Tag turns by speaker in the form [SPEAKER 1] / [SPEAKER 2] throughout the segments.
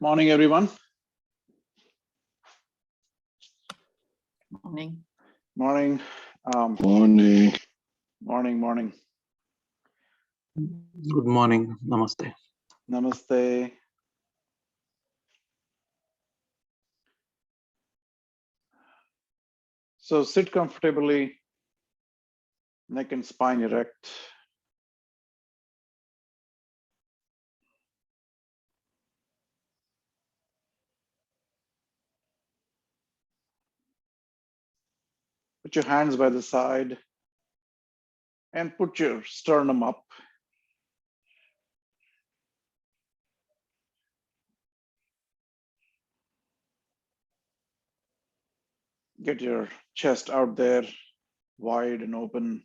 [SPEAKER 1] Morning, everyone.
[SPEAKER 2] Morning.
[SPEAKER 1] Morning.
[SPEAKER 3] Morning.
[SPEAKER 1] Morning.
[SPEAKER 4] Good morning. Namaste.
[SPEAKER 1] Namaste. So sit comfortably, neck and spine erect. Put your hands by the side and put your sternum up. Get your chest out there, wide and open.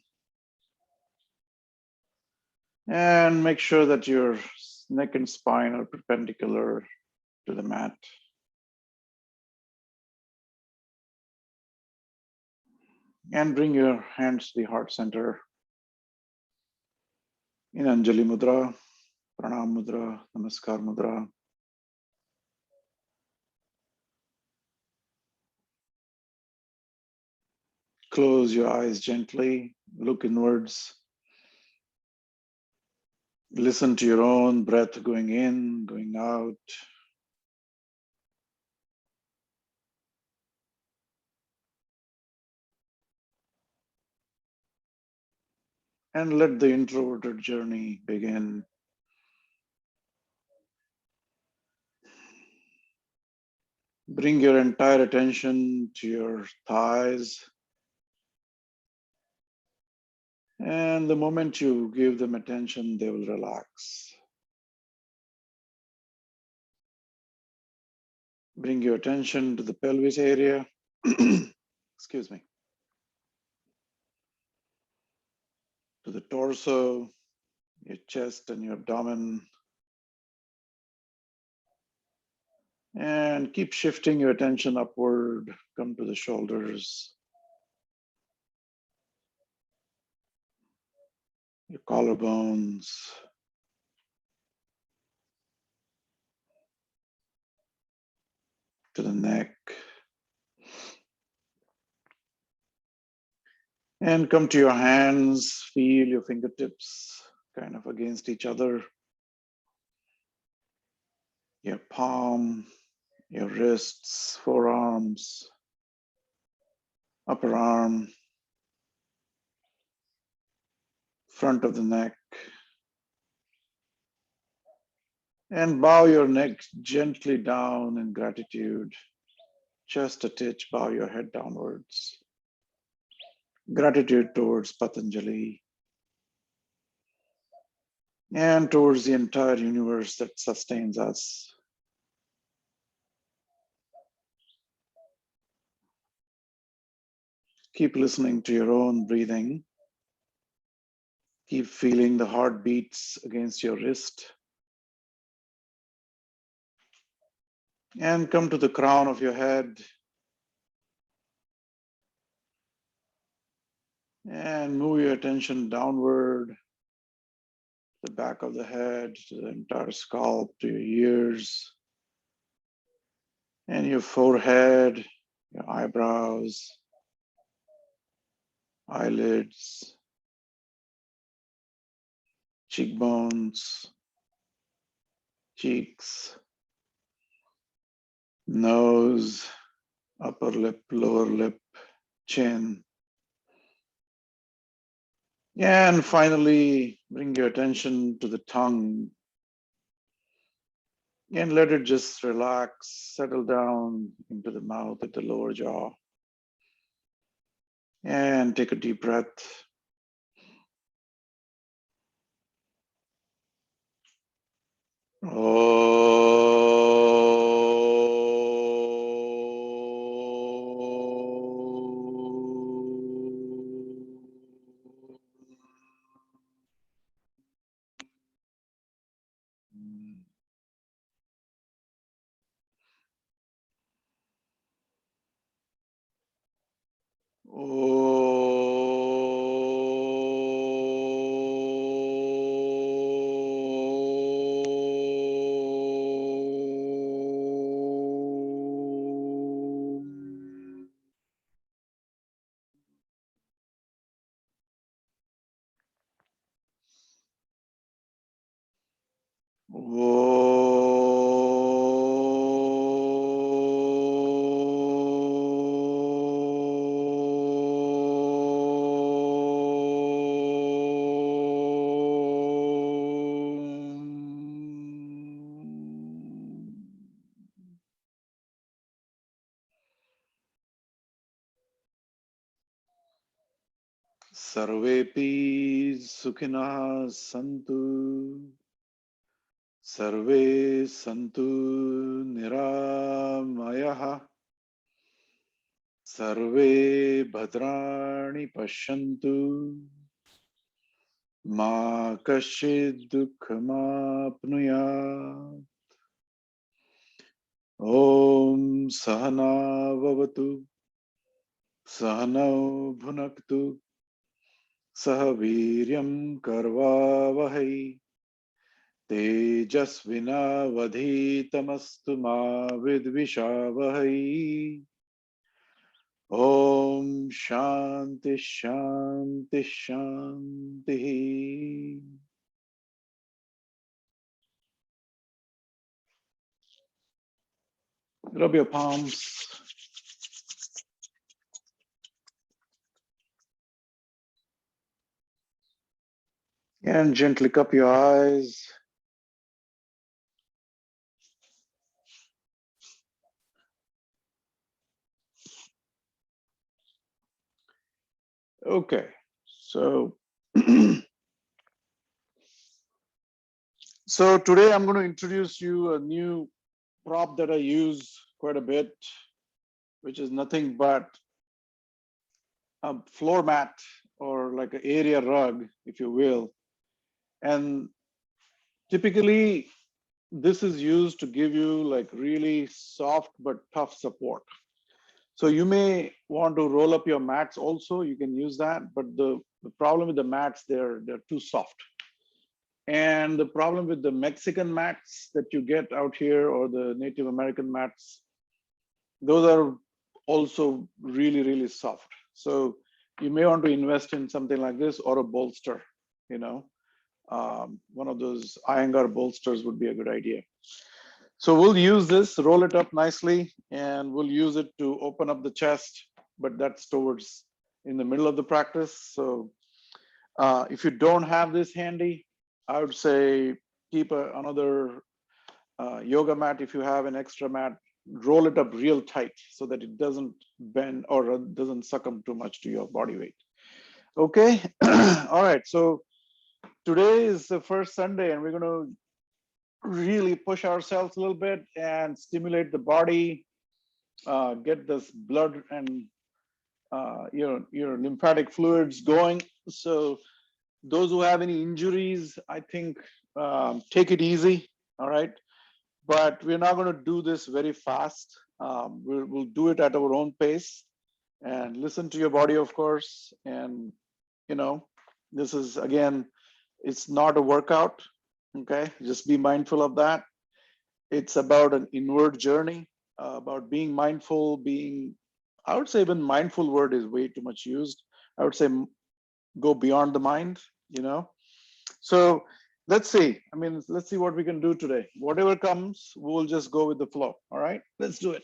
[SPEAKER 1] And make sure that your neck and spine are perpendicular to the mat. And bring your hands to the heart center. In Anjali Mudra, Pranam Mudra, Namaskar Mudra. Close your eyes gently, look inwards. Listen to your own breath going in, going out. And let the introverted journey begin. Bring your entire attention to your thighs. And the moment you give them attention, they will relax. Bring your attention to the pelvis area. Excuse me. To the torso, your chest and your abdomen. And keep shifting your attention upward. Come to the shoulders. Your collarbones. To the neck. And come to your hands, feel your fingertips kind of against each other. Your palm, your wrists, forearms, upper arm, front of the neck. And bow your neck gently down in gratitude. Just a touch, bow your head downwards. Gratitude towards Patanjali and towards the entire universe that sustains us. Keep listening to your own breathing. Keep feeling the heartbeats against your wrist. And come to the crown of your head. And move your attention downward, the back of the head, to the entire scalp, to your ears, and your forehead, your eyebrows, eyelids, cheekbones, cheeks, nose, upper lip, lower lip, chin. And finally, bring your attention to the tongue and let it just relax, settle down into the mouth at the lower jaw. And take a deep breath. Sarvepi sukhinah santu, sarve santu niramayah, sarve bhadrani pashantu, ma kashid dukhamapnuyat. Om Sahana Vavatu Sahanau Bhunaktu Sahaviryam Karvavahai Tejasvinavadhitamastu ma vidvishavahai. Om Shanti Shanti Shanti. Rub your palms and gently cup your eyes. Okay, so so today I'm going to introduce you a new prop that I use quite a bit, which is nothing but a floor mat or like an area rug, if you will. And typically, this is used to give you like really soft but tough support. So you may want to roll up your mats also, you can use that, but the problem with the mats, they're too soft. And the problem with the Mexican mats that you get out here or the Native American mats, those are also really, really soft. So you may want to invest in something like this or a bolster, you know, one of those Iyengar bolsters would be a good idea. So we'll use this, roll it up nicely, and we'll use it to open up the chest, but that's towards in the middle of the practice. So if you don't have this handy, I would say keep another yoga mat. If you have an extra mat, roll it up real tight so that it doesn't bend or doesn't succumb too much to your body weight. Okay. All right. So today is the first Sunday and we're going to really push ourselves a little bit and stimulate the body, get this blood and your lymphatic fluids going. So those who have any injuries, I think take it easy. All right. But we're not going to do this very fast. We'll do it at our own pace and listen to your body, of course. And, you know, this is, again, it's not a workout. Okay. Just be mindful of that. It's about an inward journey, about being mindful, I would say even mindful word is way too much used. I would say go beyond the mind, you know. So let's see. I mean, let's see what we can do today. Whatever comes, we'll just go with the flow. All right, let's do it.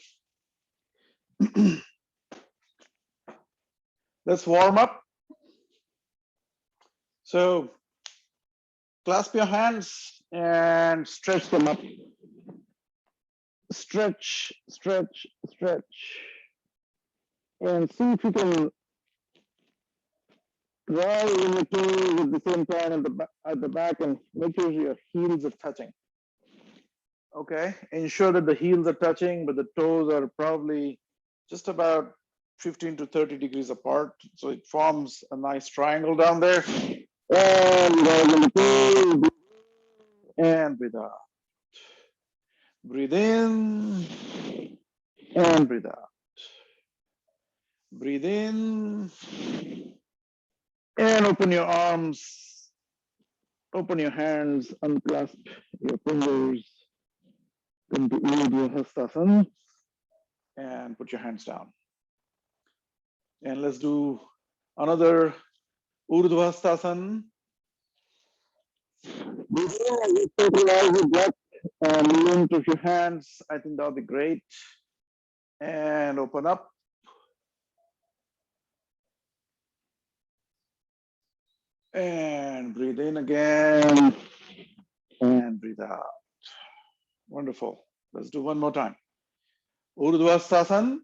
[SPEAKER 1] Let's warm up. So clasp your hands and stretch them up. Stretch, stretch, stretch. And see if you can draw in the toes at the same time at the back and make sure your heels are touching. Okay, ensure that the heels are touching, but the toes are probably just about 15 to 30 degrees apart. So it forms a nice triangle down there. And breathe out. Breathe in and breathe out. Breathe in and open your arms, open your hands, unclasp your fingers, come to Urdhva Hastasana and put your hands down. And let's do another Urdhva Hastasana. Before you synchronize your breath and movement of your hands, I think that would be great. And open up. And breathe in again. And breathe out. Wonderful. Let's do one more time. Urdhva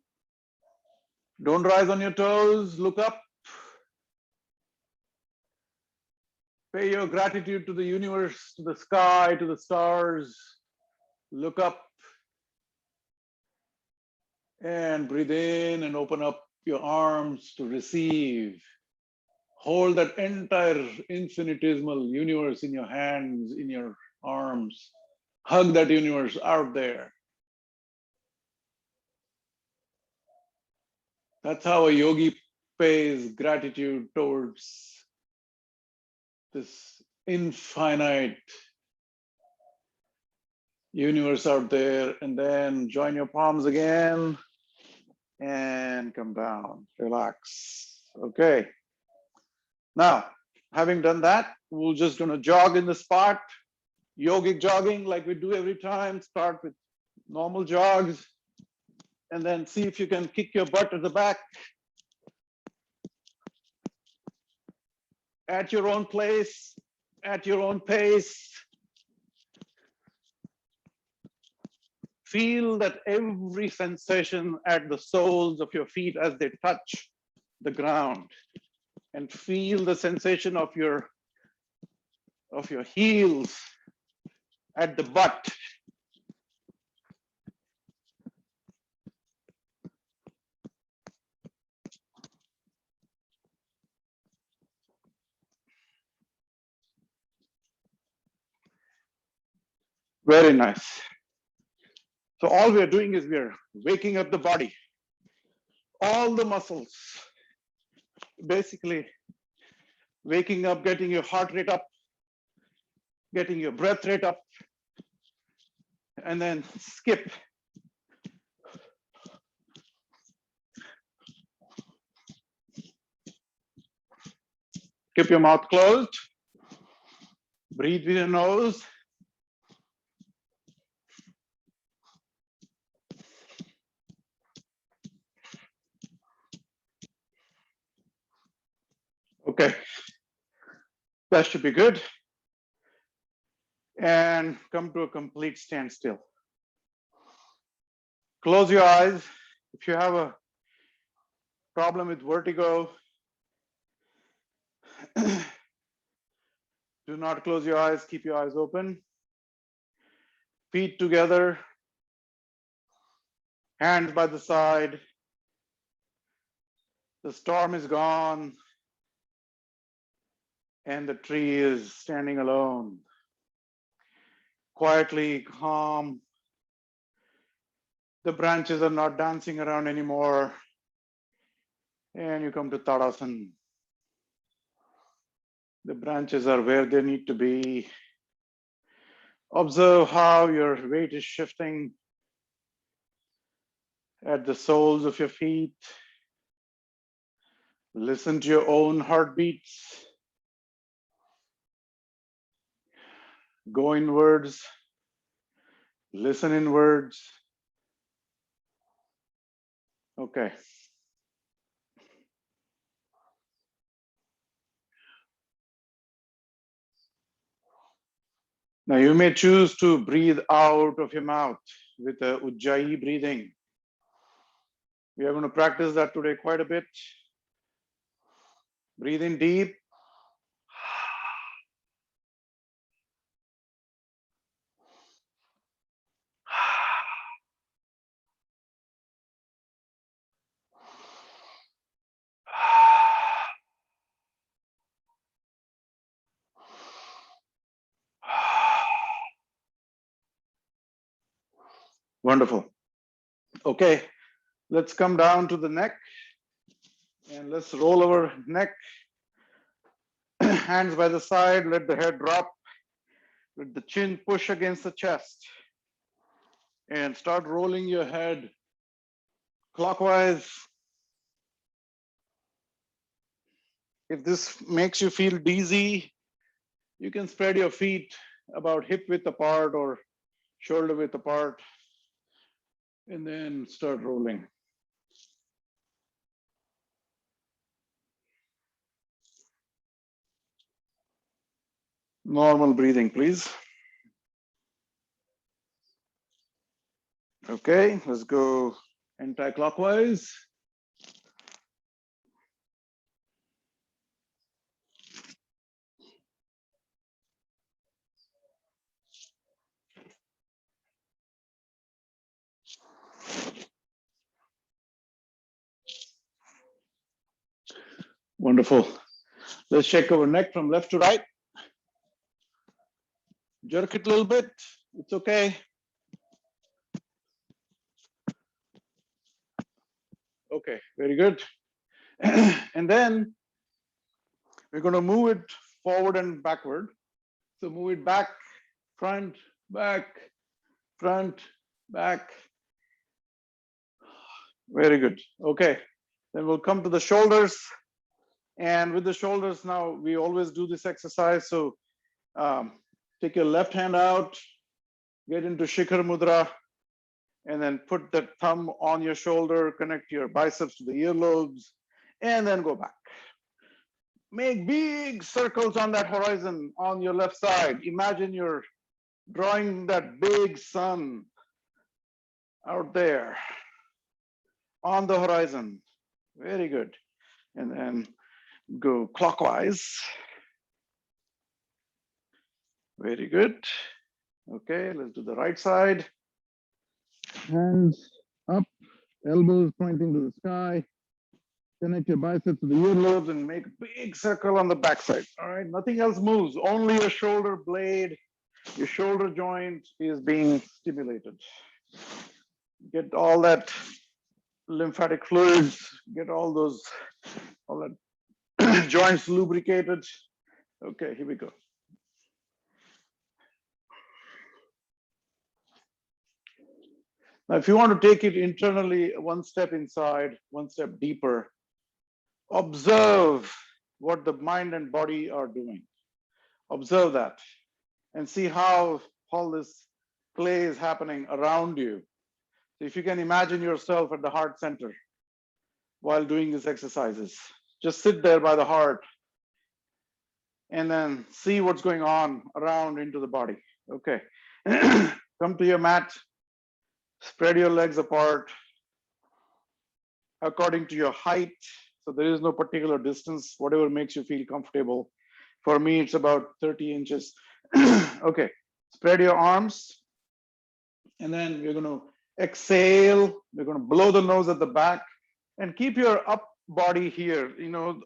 [SPEAKER 1] Don't rise on your toes. Look up. Pay your gratitude to the universe, to the sky, to the stars. Look up and breathe in and open up your arms to receive. Hold that entire infinitesimal universe in your hands, in your arms. Hug that universe out there. That's how a yogi pays gratitude towards this infinite universe out there. And then join your palms again and come down, relax. Okay. Now, having done that, we're just going to jog in the spot, yogic jogging like we do every time. Start with normal jogs and then see if you can kick your butt at the back at your own place, at your own pace. Feel that every sensation at the soles of your feet as they touch the ground, and feel the sensation of your heels at the butt. Very nice. So all we are doing is we are waking up the body, all the muscles, basically waking up, getting your heart rate up, getting your breath rate up, and then skip. Keep your mouth closed. Breathe with your nose. Okay, that should be good. And come to a complete standstill. Close your eyes. If you have a problem with vertigo, do not close your eyes, keep your eyes open. Feet together, hands by the side. The storm is gone and the tree is standing alone. Quietly, calm. The branches are not dancing around anymore. And you come to Tadasana. The branches are where they need to be. Observe how your weight is shifting at the soles of your feet. Listen to your own heartbeats. Go inwards. Listen inwards. Okay. Now you may choose to breathe out of your mouth with a Ujjayi breathing. We are going to practice that today quite a bit. Breathe in deep. Wonderful. Okay, let's come down to the neck and let's roll our neck. Hands by the side, let the head drop. Let the chin push against the chest. And start rolling your head clockwise. If this makes you feel dizzy, You can spread your feet about hip width apart or shoulder width apart, and then start rolling. Normal breathing, please. Okay, let's go anti-clockwise. Wonderful. Let's check our neck from left to right. Jerk it a little bit. It's okay. Okay, very good. And then we're going to move it forward and backward. So move it back, front, back, front, back. Very good. Okay. Then we'll come to the shoulders. And with the shoulders now, we always do this exercise. So take your left hand out, get into Shikhar Mudra, and then put the thumb on your shoulder, connect your biceps to the earlobes, and then go back. Make big circles on that horizon on your left side. Imagine you're drawing that big sun out there on the horizon. Very good. And then go clockwise. Very good. Okay, let's do the right side. Hands up, elbows pointing to the sky. Connect your biceps to the earlobes and make a big circle on the backside. All right, nothing else moves. Only your shoulder blade, your shoulder joint is being stimulated. Get all that lymphatic fluids, get all that joints lubricated. Okay, here we go. Now, if you want to take it internally, one step inside, one step deeper, observe what the mind and body are doing. Observe that and see how all this play is happening around you. So if you can imagine yourself at the heart center while doing these exercises, just sit there by the heart and then see what's going on around into the body. Okay. Come to your mat, spread your legs apart according to your height. So there is no particular distance, whatever makes you feel comfortable. For me, it's about 30 inches. Okay, spread your arms. And then we're going to exhale. We're going to blow the nose at the back and keep your up body here. You know,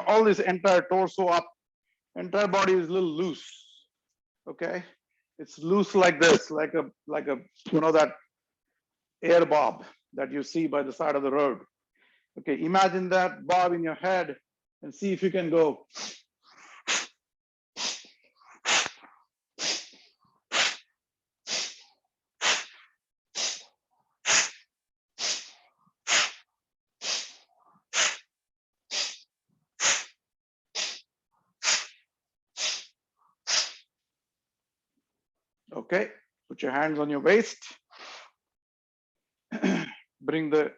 [SPEAKER 1] all this entire torso up, entire body is a little loose. Okay, it's loose like this, like a you know, that air bob that you see by the side of the road. Okay, imagine that bob in your head and see if you can go. Okay, put your hands on your waist. Bring the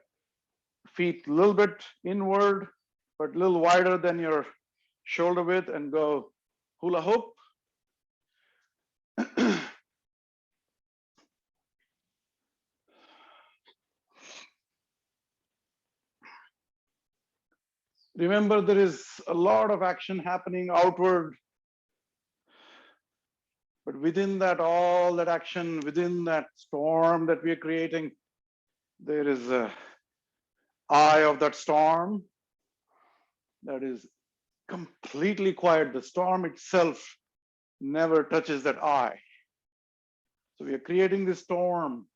[SPEAKER 1] feet a little bit inward, but a little wider than your shoulder width, and go hula hoop. Remember, there is a lot of action happening outward, but within that, all that action, within that storm that we are creating, there is a eye of that storm that is completely quiet. The storm itself never touches that eye. So we are creating this storm,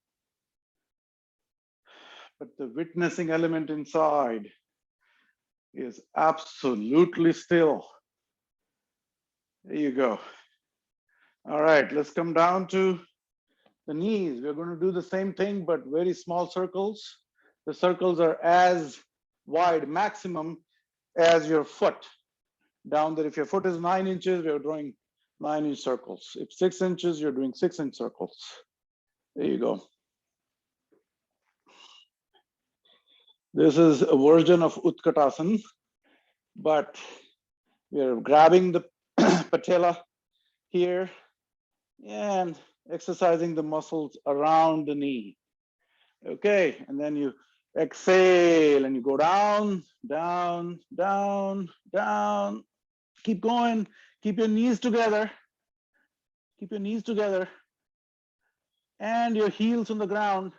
[SPEAKER 1] but the witnessing element inside is absolutely still. There you go. All right, let's come down to the knees. We're going to do the same thing, but very small circles. The circles are as wide, maximum, as your foot. Down there, if your foot is 9 inches, we're drawing 9-inch circles. If 6 inches, you're doing 6-inch circles. There you go. This is a version of Utkatasana, but we're grabbing the patella here and exercising the muscles around the knee. Okay, and then you exhale and you go down, down, down, down. Keep going, keep your knees together. Keep your knees together and your heels on the ground.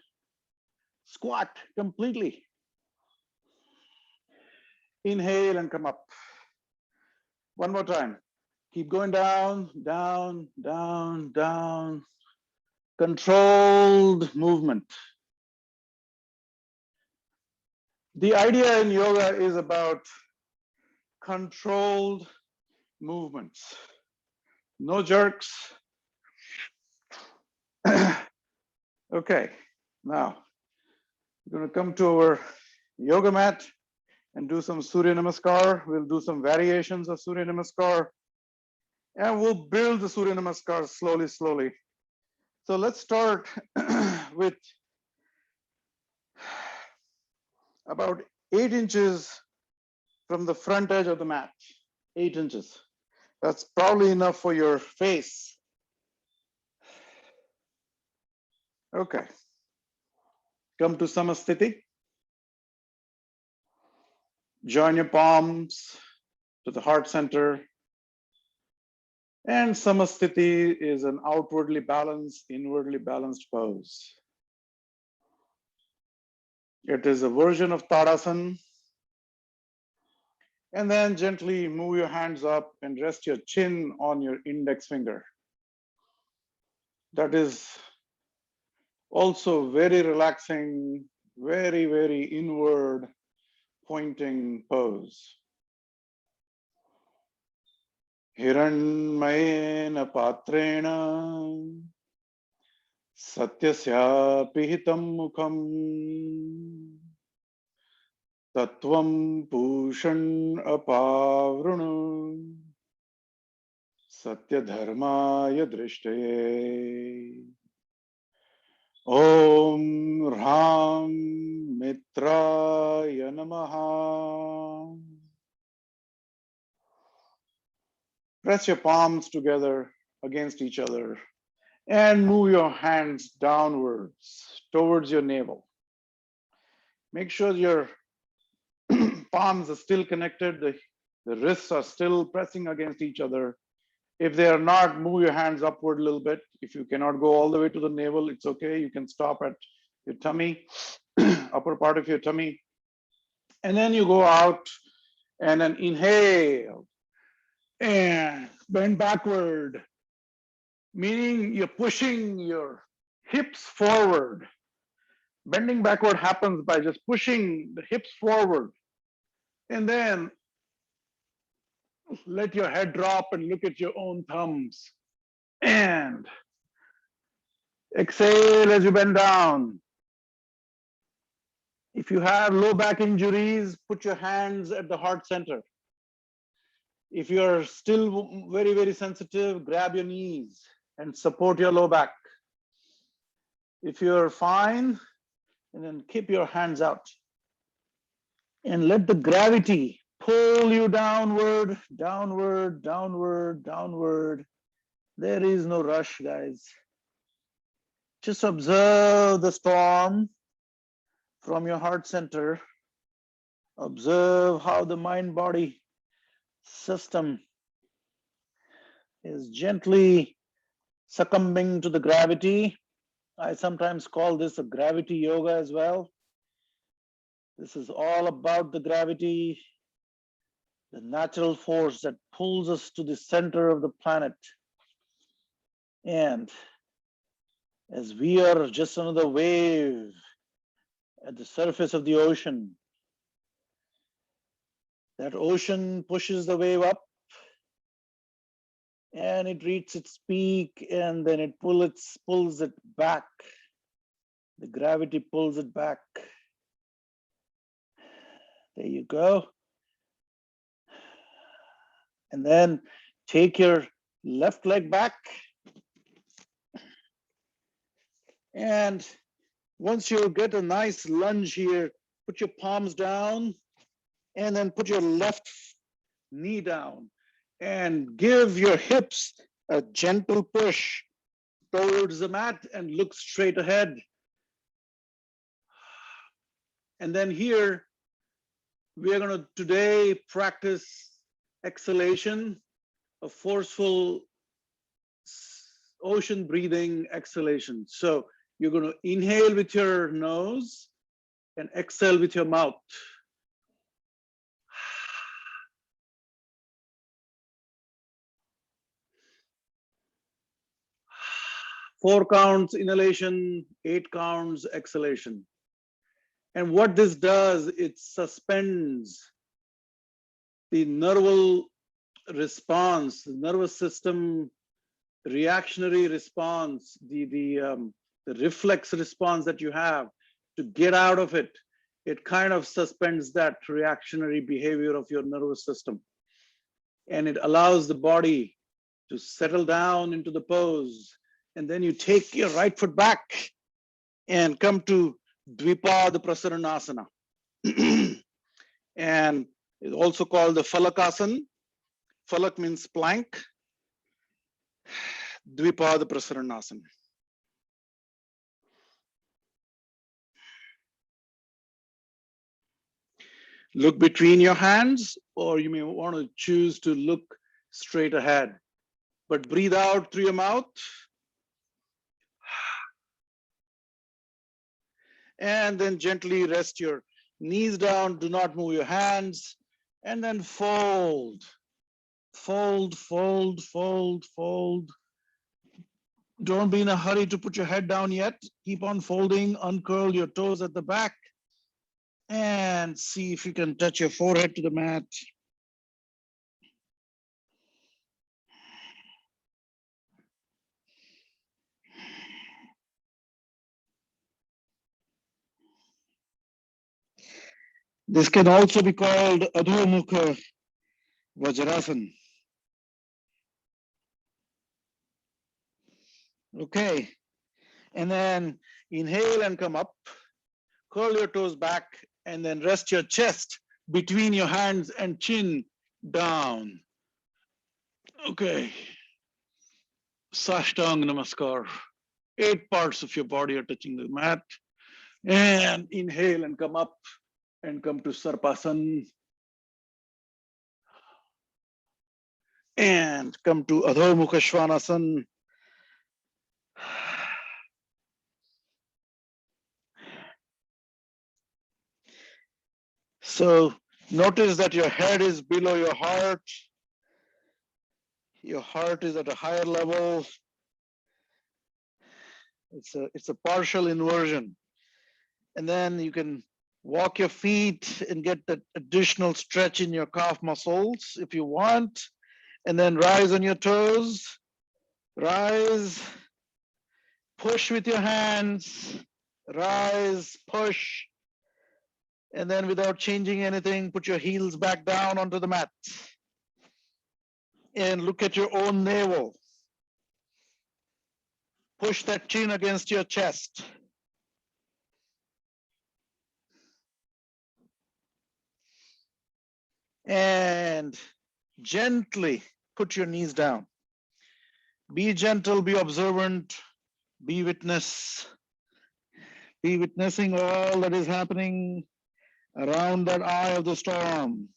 [SPEAKER 1] Squat completely. Inhale and come up. One more time. Keep going down, down, down, down. Controlled movement. The idea in yoga is about controlled movements. No jerks. Okay, now we're going to come to our yoga mat and do some Surya Namaskar. We'll do some variations of Surya Namaskar. And we'll build the Surya Namaskar slowly, slowly. So let's start with about 8 inches from the front edge of the mat. 8 inches. That's probably enough for your face. Okay. Come to Samasthiti. Join your palms to the heart center. And Samasthiti is an outwardly balanced, inwardly balanced pose. It is a version of Tadasana. And then gently move your hands up and rest your chin on your index finger. That is also very relaxing, very, very inward pointing pose. Hiranmayena patrena satyasya pihitam mukham Tatvam pushan apavrunu satya dharmaya drishtaye Om Ram Mitraya Namaha. Press your palms together against each other and move your hands downwards towards your navel. Make sure your palms are still connected, the wrists are still pressing against each other. If they are not, move your hands upward a little bit. If you cannot go all the way to the navel, it's okay. You can stop at your tummy, upper part of your tummy. And then you go out and then inhale and bend backward, meaning you're pushing your hips forward. Bending backward happens by just pushing the hips forward. And then let your head drop and look at your own thumbs. And exhale as you bend down. If you have low back injuries, put your hands at the heart center. If you're still very, very sensitive, grab your knees and support your low back. If you're fine, and then keep your hands out. And let the gravity pull you downward, downward, downward, downward. There is no rush, guys. Just observe the storm from your heart center. Observe how the mind-body system is gently succumbing to the gravity. I sometimes call this a gravity yoga as well. This is all about the gravity, the natural force that pulls us to the center of the planet. And as we are just another wave at the surface of the ocean, that ocean pushes the wave up and it reaches its peak and then it pulls it back. The gravity pulls it back. There you go. And then take your left leg back. And once you get a nice lunge here, put your palms down and then put your left knee down and give your hips a gentle push towards the mat and look straight ahead. And then here, we are going to today practice exhalation, a forceful ocean breathing exhalation. So you're going to inhale with your nose and exhale with your mouth. 4 counts inhalation, 8 counts exhalation. And what this does, it suspends the nerval response, the nervous system reactionary response, the reflex response that you have to get out of it. It kind of suspends that reactionary behavior of your nervous system. And it allows the body to settle down into the pose. And then you take your right foot back and come to Dvipada Prasaranasana. And it's also called the Falakasana. Falak means plank. Dvipada Prasaranasana. Look between your hands, or you may want to choose to look straight ahead. But breathe out through your mouth. And then gently rest your knees down. Do not move your hands. And then fold. Fold, fold, fold, fold. Don't be in a hurry to put your head down yet. Keep on folding. Uncurl your toes at the back. And see if you can touch your forehead to the mat. This can also be called Adho Mukha Vajrasana. Okay, and then inhale and come up, curl your toes back, and then rest your chest between your hands and chin down. Okay, Sashtang Namaskar. 8 parts of your body are touching the mat. And inhale and come up and come to Sarpasana. And come to Adho Mukha Svanasana. So notice that your head is below your heart. Your heart is at a higher level. It's a partial inversion. And then you can walk your feet and get that additional stretch in your calf muscles if you want. And then rise on your toes. Rise. Push with your hands. Rise, push. And then without changing anything, put your heels back down onto the mat. And look at your own navel. Push that chin against your chest. And gently put your knees down. Be gentle, be observant, be witness. Be witnessing all that is happening around that eye of the storm.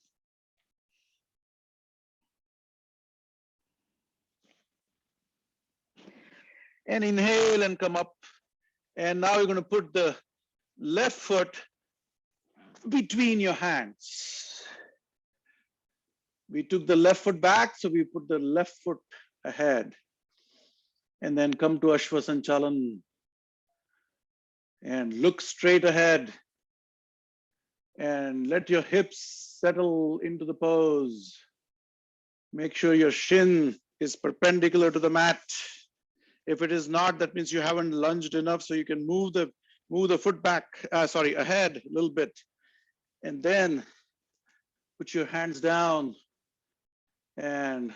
[SPEAKER 1] And inhale and come up. And now you're going to put the left foot between your hands. We took the left foot back, so we put the left foot ahead. And then come to Ashvasanchalan and look straight ahead. And let your hips settle into the pose. Make sure your shin is perpendicular to the mat. If it is not, that means you haven't lunged enough, so you can move the foot back, ahead a little bit. And then put your hands down and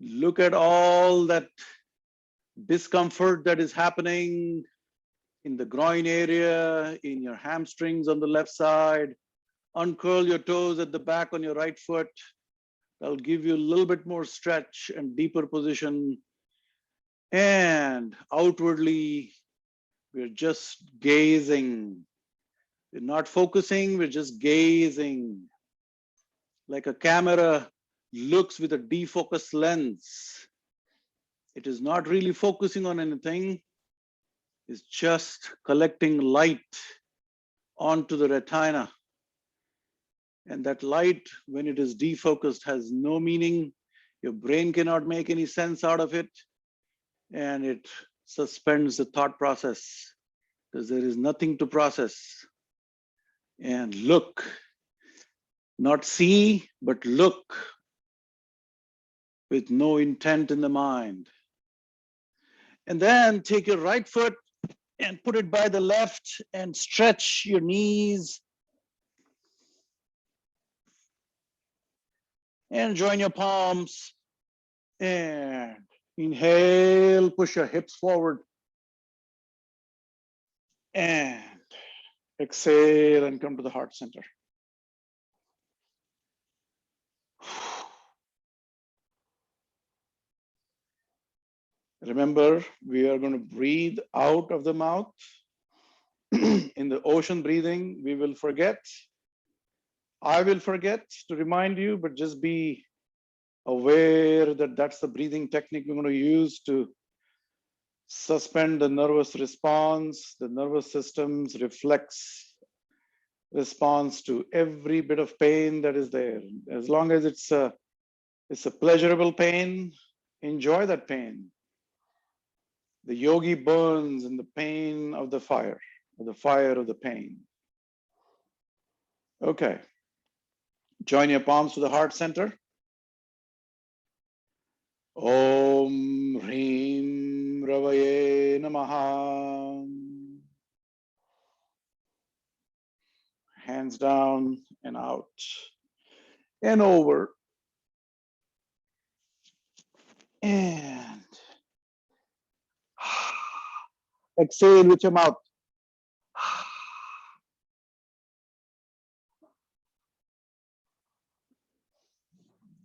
[SPEAKER 1] Look at all that discomfort that is happening in the groin area, in your hamstrings on the left side. Uncurl your toes at the back on your right foot. That'll give you a little bit more stretch and deeper position. And outwardly, we're just gazing. We're not focusing, we're just gazing. Like a camera looks with a defocus lens. It is not really focusing on anything. It's just collecting light onto the retina. And that light, when it is defocused, has no meaning. Your brain cannot make any sense out of it. And it suspends the thought process because there is nothing to process. And look, not see, but look with no intent in the mind. And then take your right foot and put it by the left and stretch your knees and join your palms and inhale, push your hips forward and exhale and come to the heart center. Remember, we are going to breathe out of the mouth. In the ocean breathing, we will forget. I will forget to remind you, but just be aware that that's the breathing technique we're going to use to suspend the nervous response. The nervous system's reflex response to every bit of pain that is there. As long as it's a pleasurable pain, enjoy that pain. The yogi burns in the pain of the fire, or the fire of the pain. Okay. Join your palms to the heart center. Om Hrim Ravaye Namaha. Hands down and out and over. And exhale with your mouth.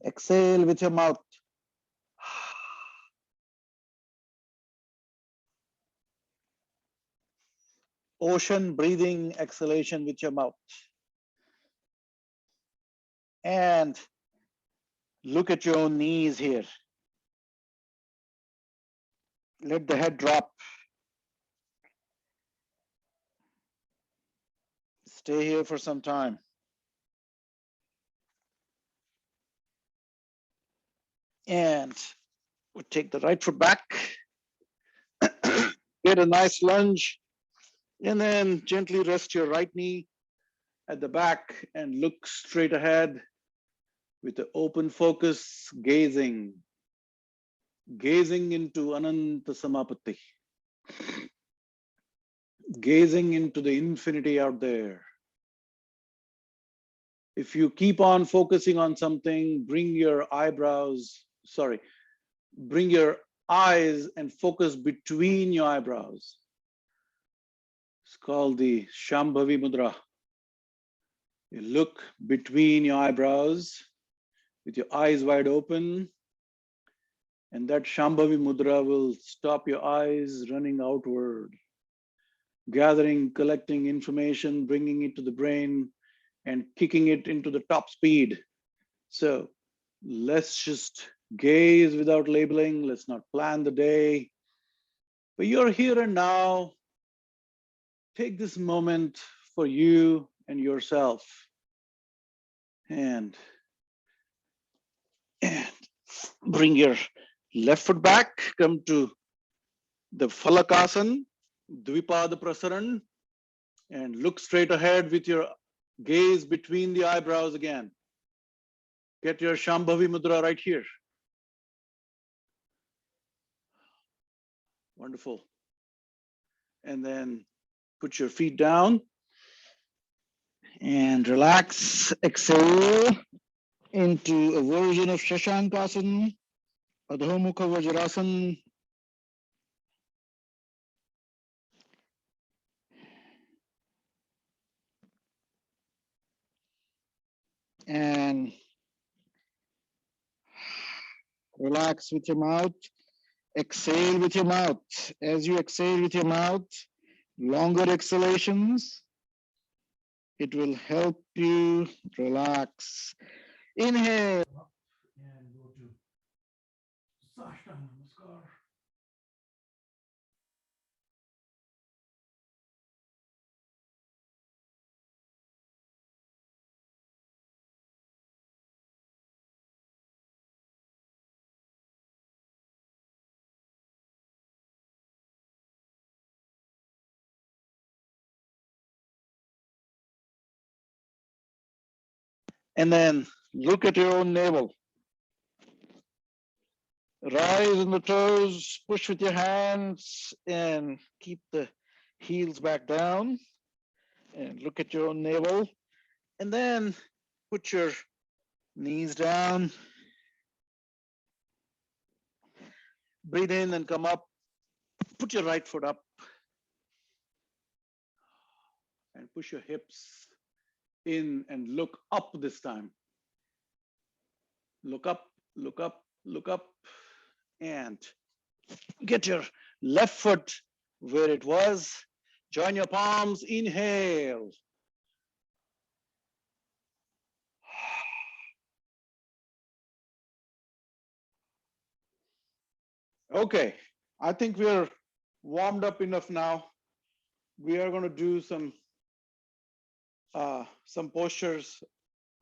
[SPEAKER 1] Exhale with your mouth. Ocean breathing exhalation with your mouth. And look at your own knees here. Let the head drop. Stay here for some time. And we'll take the right foot back. Get a nice lunge. And then gently rest your right knee at the back and look straight ahead with the open focus, gazing into Ananta Samapatti, gazing into the infinity out there. If you keep on focusing on something, bring your eyes and focus between your eyebrows. It's called the Shambhavi Mudra. You look between your eyebrows with your eyes wide open, and that Shambhavi Mudra will stop your eyes running outward, gathering, collecting information, bringing it to the brain, and kicking it into the top speed. So let's just gaze without labeling. Let's not plan the day. But you're here and now. Take this moment for you and yourself. And bring your left foot back. Come to the Falakasana, Dvipada Prasaran, and look straight ahead with your gaze between the eyebrows again. Get your Shambhavi Mudra right here. Wonderful. And then put your feet down and relax. Exhale into a version of Shashankasana.
[SPEAKER 3] Adho Mukha Vajrasan. And relax with your mouth. Exhale with your mouth. As you exhale with your mouth, longer exhalations, it will help you relax. Inhale. And go to Sashtanga Namaskar.
[SPEAKER 1] And then look at your own navel. Rise on the toes, push with your hands, and keep the heels back down. And look at your own navel. And then put your knees down. Breathe in and come up. Put your right foot up and push your hips in and look up this time. Look up, look up, look up, and get your left foot where it was. Join your palms, inhale. Okay, I think we're warmed up enough now. We are going to do some postures.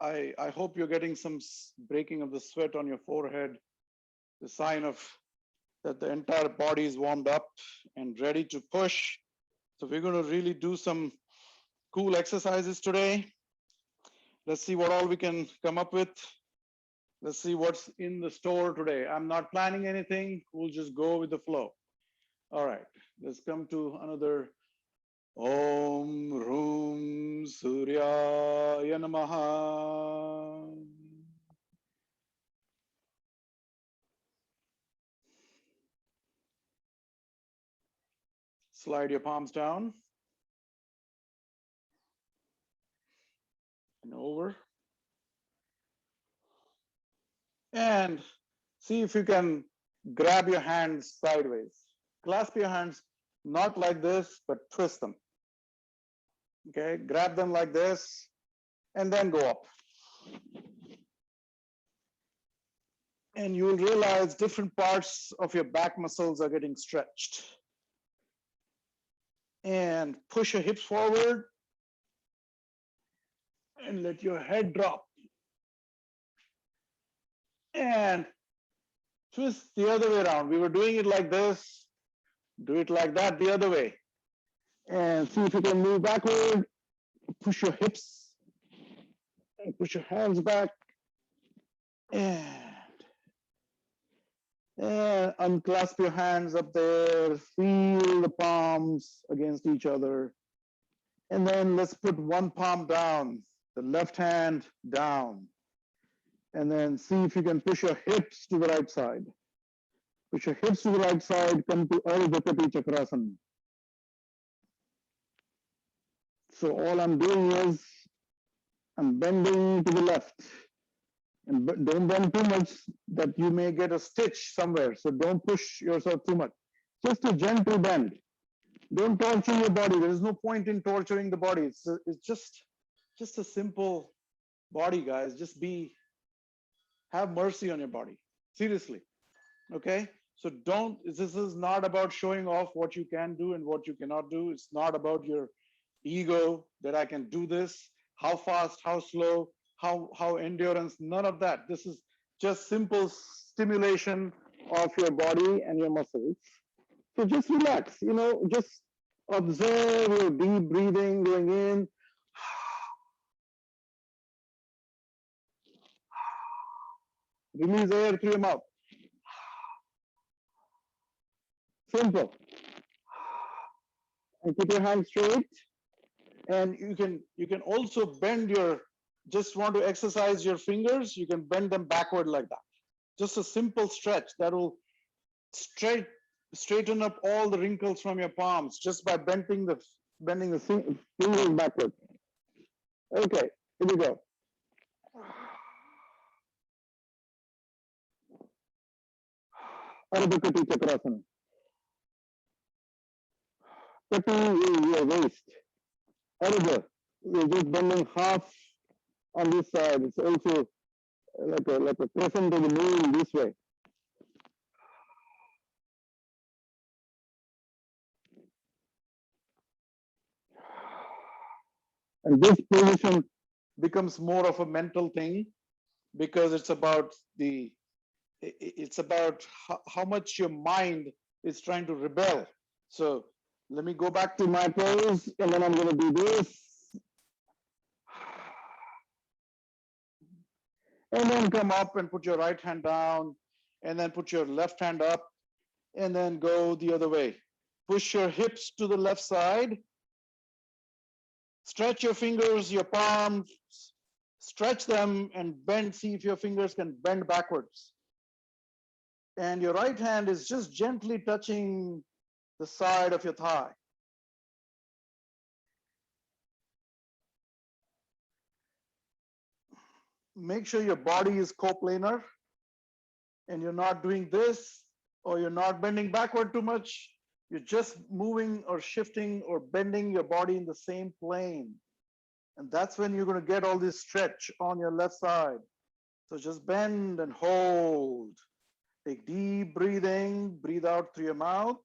[SPEAKER 1] I hope you're getting some breaking of the sweat on your forehead, the sign of that the entire body is warmed up and ready to push. So we're going to really do some cool exercises today. Let's see what all we can come up with. Let's see what's in the store today. I'm not planning anything. We'll just go with the flow. All right, let's come to another Om Rum Suryaya Namaha. Slide your palms down and over. And see if you can grab your hands sideways. Clasp your hands not like this, but twist them. Okay, grab them like this and then go up. And you will realize different parts of your back muscles are getting stretched. And push your hips forward and let your head drop. And twist the other way around. We were doing it like this. Do it like that the other way. And see if you can move backward. Push your hips and push your hands back. And unclasp your hands up there. Feel the palms against each other. And then let's put one palm down, the left hand down. And then see if you can push your hips to the right side. Push your hips to the right side, come to Ardha Chakrasana. So all I'm doing is I'm bending to the left. And don't bend too much that you may get a stitch somewhere. So don't push yourself too much. Just a gentle bend. Don't torture your body. There is no point in torturing the body. It's just a simple body, guys. Just have mercy on your body. Seriously. Okay? So this is not about showing off what you can do and what you cannot do. It's not about your ego that I can do this, how fast, how slow, how endurance, none of that. This is just simple stimulation of your body and your muscles. So just relax, just observe your deep breathing going in. Release air through your mouth. Simple. And keep your hands straight. And you can also bend just want to exercise your fingers, you can bend them backward like that. Just a simple stretch that will straighten up all the wrinkles from your palms just by bending the fingers backward. Okay, here we go. Ardha Kati Chakrasana. Kati is your waist. Ardha, you're just bending half on this side. It's also like a crescent of the moon this way. And this position becomes more of a mental thing because it's about how much your mind is trying to rebel. So let me go back to my pose, and then I'm going to do this. And then come up and put your right hand down, and then put your left hand up, and then go the other way. Push your hips to the left side. Stretch your fingers, your palms, stretch them and bend. See if your fingers can bend backwards. And your right hand is just gently touching the side of your thigh. Make sure your body is coplanar and you're not doing this, or you're not bending backward too much. You're just moving or shifting or bending your body in the same plane. And that's when you're going to get all this stretch on your left side. So just bend and hold. Take deep breathing, breathe out through your mouth.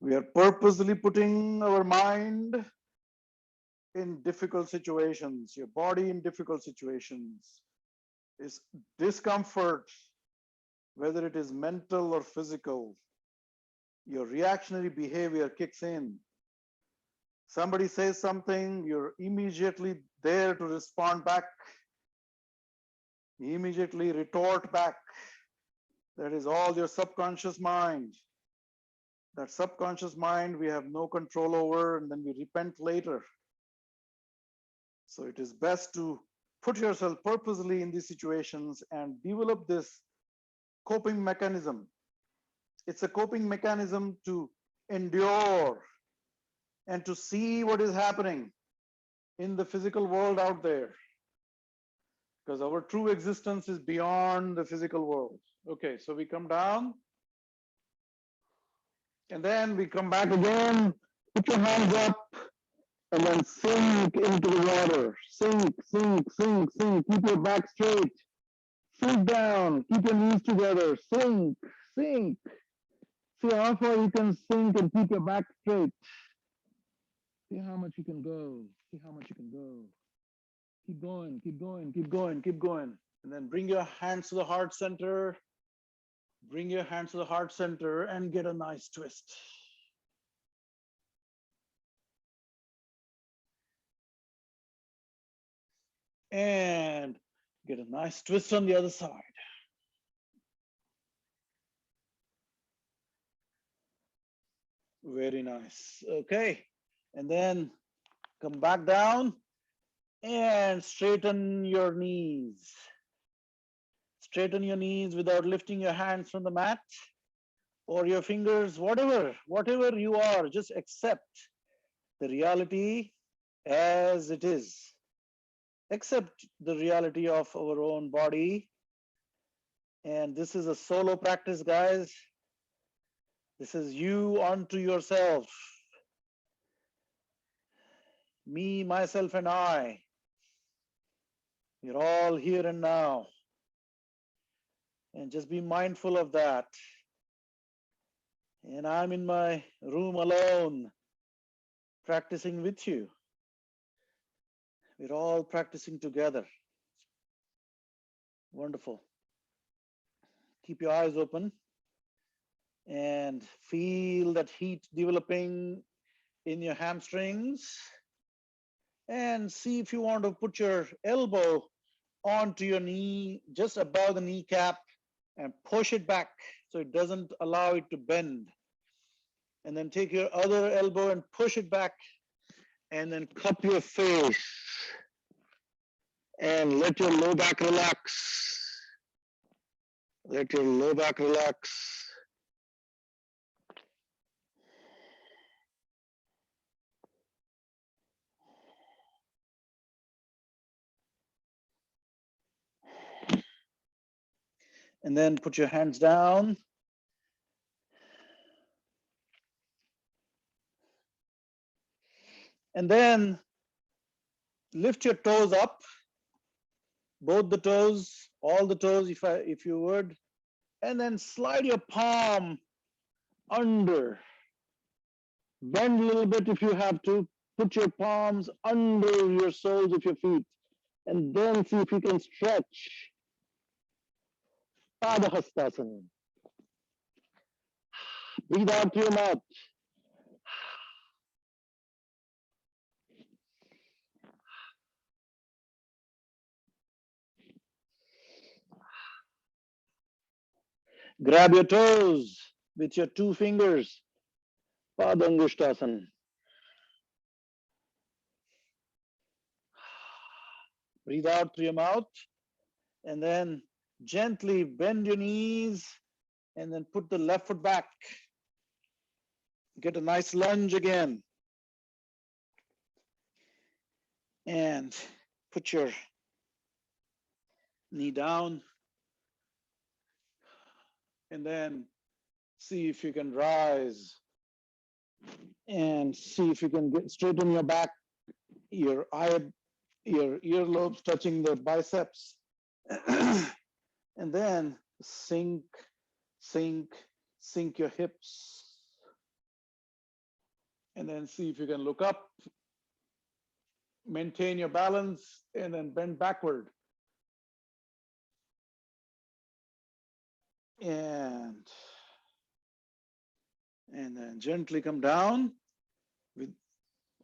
[SPEAKER 1] We are purposely putting our mind in difficult situations, your body in difficult situations. Is discomfort, whether it is mental or physical, your reactionary behavior kicks in. Somebody says something, you're immediately there to respond back, immediately retort back. That is all your subconscious mind. That subconscious mind we have no control over, and then we repent later. So it is best to put yourself purposely in these situations and develop this coping mechanism. It's a coping mechanism to endure and to see what is happening in the physical world out there, because our true existence is beyond the physical world. Okay, so we come down and then we come back again, put your hands up, and then sink into the water. Sink, sink, sink, sink. Keep your back straight. Sink down. Keep your knees together. Sink, sink. See how far you can sink and keep your back straight. See how much you can go. See how much you can go. Keep going, keep going, keep going, keep going. And then bring your hands to the heart center. Bring your hands to the heart center and get a nice twist. And get a nice twist on the other side. Very nice. Okay. And then come back down and straighten your knees. Straighten your knees without lifting your hands from the mat or your fingers, whatever you are, just accept the reality as it is. Accept the reality of our own body. And this is a solo practice, guys. This is you unto yourself. Me, myself, and I. We're all here and now. And just be mindful of that. And I'm in my room alone, practicing with you. We're all practicing together. Wonderful. Keep your eyes open and feel that heat developing in your hamstrings. And see if you want to put your elbow onto your knee, just above the kneecap, and push it back so it doesn't allow it to bend. And then take your other elbow and push it back, and then cup your face and let your low back relax. Let your low back relax. And then put your hands down. And then lift your toes up, both the toes, all the toes, if you would, and then slide your palm under. Bend a little bit if you have to. Put your palms under your soles of your feet, and then see if you can stretch. Padahastasana. Breathe out through your mouth. Grab your toes with your two fingers. Padangushtasana. Breathe out through your mouth, and then gently bend your knees, and then put the left foot back. Get a nice lunge again. And put your knee down, and then see if you can rise, and see if you can get straighten your back, your earlobes touching the biceps. And then sink your hips, and then see if you can look up, maintain your balance, and then bend backward. And then gently come down.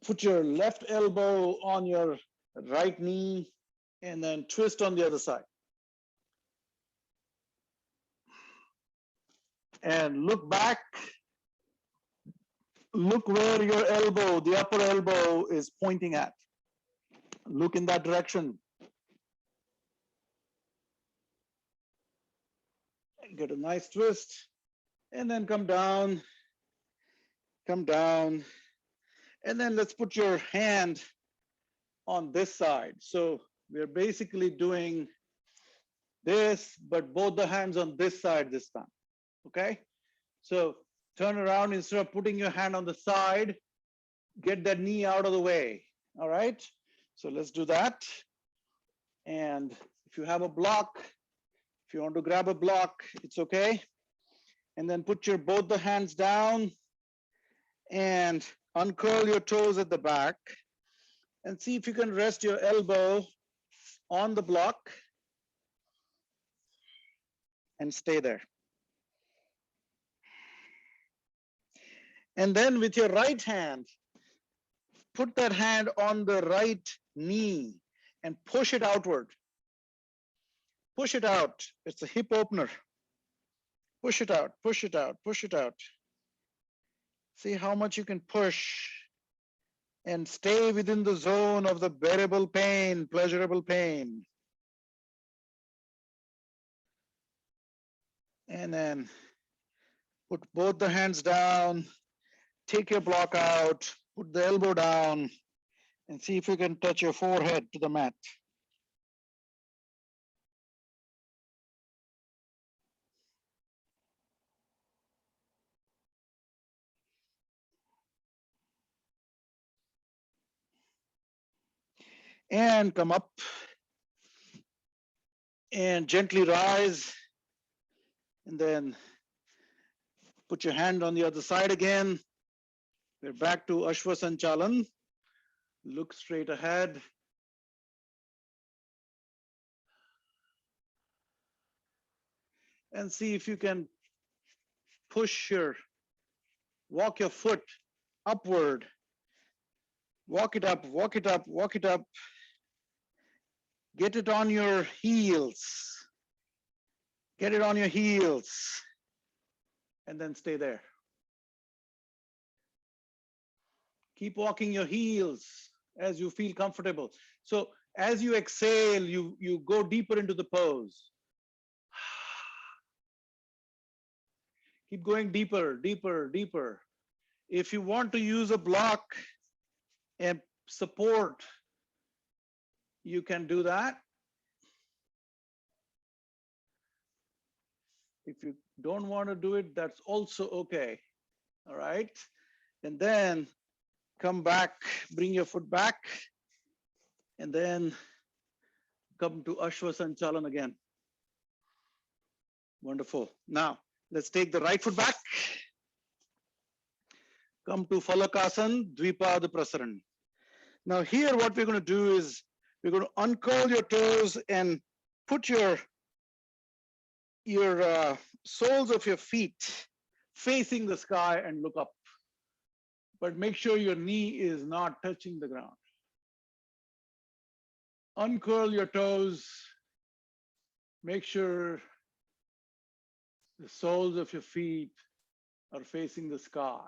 [SPEAKER 1] Put your left elbow on your right knee, and then twist on the other side. And look back. Look where your elbow, the upper elbow, is pointing at. Look in that direction. Get a nice twist, and then come down, and then let's put your hand on this side. So we're basically doing this, but both the hands on this side this time, okay? So turn around, instead of putting your hand on the side, get that knee out of the way, all right? So let's do that. And if you have a block, if you want to grab a block, it's okay. And then put your both the hands down and uncurl your toes at the back, and see if you can rest your elbow on the block and stay there. And then with your right hand, put that hand on the right knee and push it outward. Push it out. It's a hip opener. Push it out, push it out, push it out. See how much you can push and stay within the zone of the bearable pain, pleasurable pain. And then put both the hands down, take your block out, put the elbow down, and see if you can touch your forehead to the mat. And come up and gently rise, and then put your hand on the other side again. We're back to Ashwa Sanchalan. Look straight ahead. And see if you can walk your foot upward. Walk it up, walk it up, walk it up. Get it on your heels. Get it on your heels. And then stay there. Keep walking your heels as you feel comfortable. So as you exhale, you go deeper into the pose. Keep going deeper, deeper, deeper. If you want to use a block and support, you can do that. If you don't want to do it, that's also okay. All right. And then come back, bring your foot back, and then come to Ashwa Sanchalan again. Wonderful. Now, let's take the right foot back. Come to Falakasan, Dvipada Prasaran. Now here what we're going to do is we're going to uncurl your toes and put your soles of your feet facing the sky and look up. But make sure your knee is not touching the ground. Uncurl your toes. Make sure the soles of your feet are facing the sky.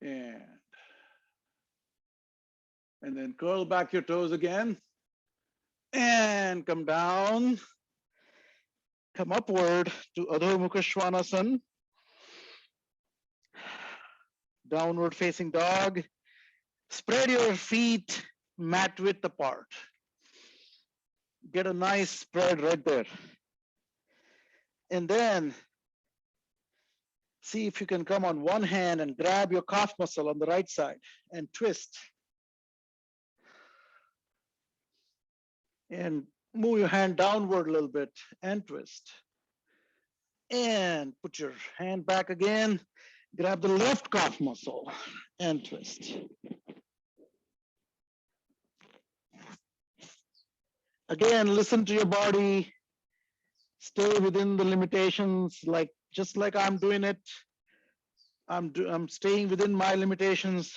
[SPEAKER 1] And then curl back your toes again. And come down. Come upward to Adho Mukha Svanasana. Downward facing dog. Spread your feet mat width apart. Get a nice spread right there. And then see if you can come on one hand and grab your calf muscle on the right side and twist. And move your hand downward a little bit and twist. And put your hand back again. Grab the left calf muscle and twist. Again, listen to your body. Stay within the limitations, just like I'm doing it. I'm staying within my limitations.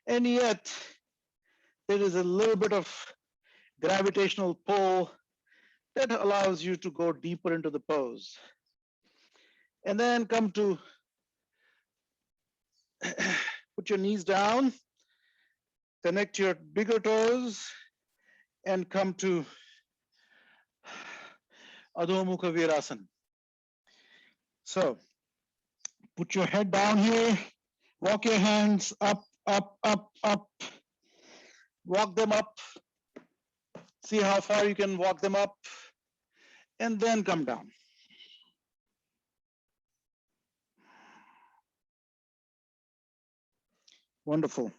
[SPEAKER 1] And yet, there is a little bit of gravitational pull that allows you to go deeper into the pose. And then come to put your knees down, connect your bigger toes, and come to Adho Mukha Virasana. So put your head down here, walk your hands up, up, up, up. Walk them up. See how far you can walk them up, and then come down. Wonderful.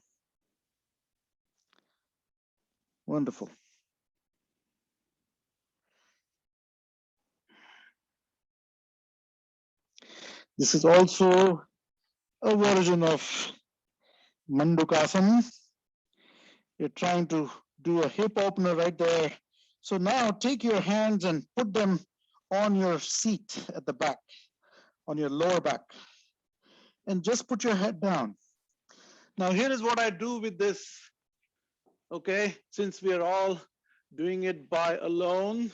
[SPEAKER 1] Wonderful. This is also a version of Mandukasana. You're trying to do a hip opener right there. So now take your hands and put them on your seat at the back, on your lower back, and just put your head down. Now here is what I do with this, okay? Since we are all doing it by alone,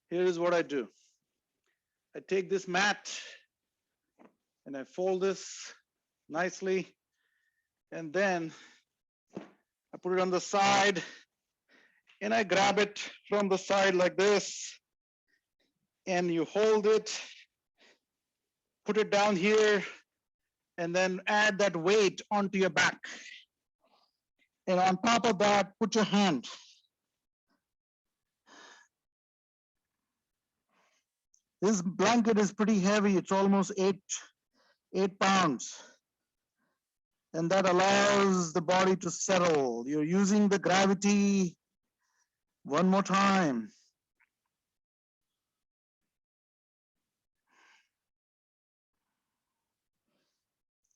[SPEAKER 1] here is what I do. I take this mat and I fold this nicely, and then I put it on the side and I grab it from the side like this, and you hold it, put it down here, and then add that weight onto your back. And on top of that, put your hand. This blanket is pretty heavy. It's almost 8 pounds. And that allows the body to settle. You're using the gravity. One more time.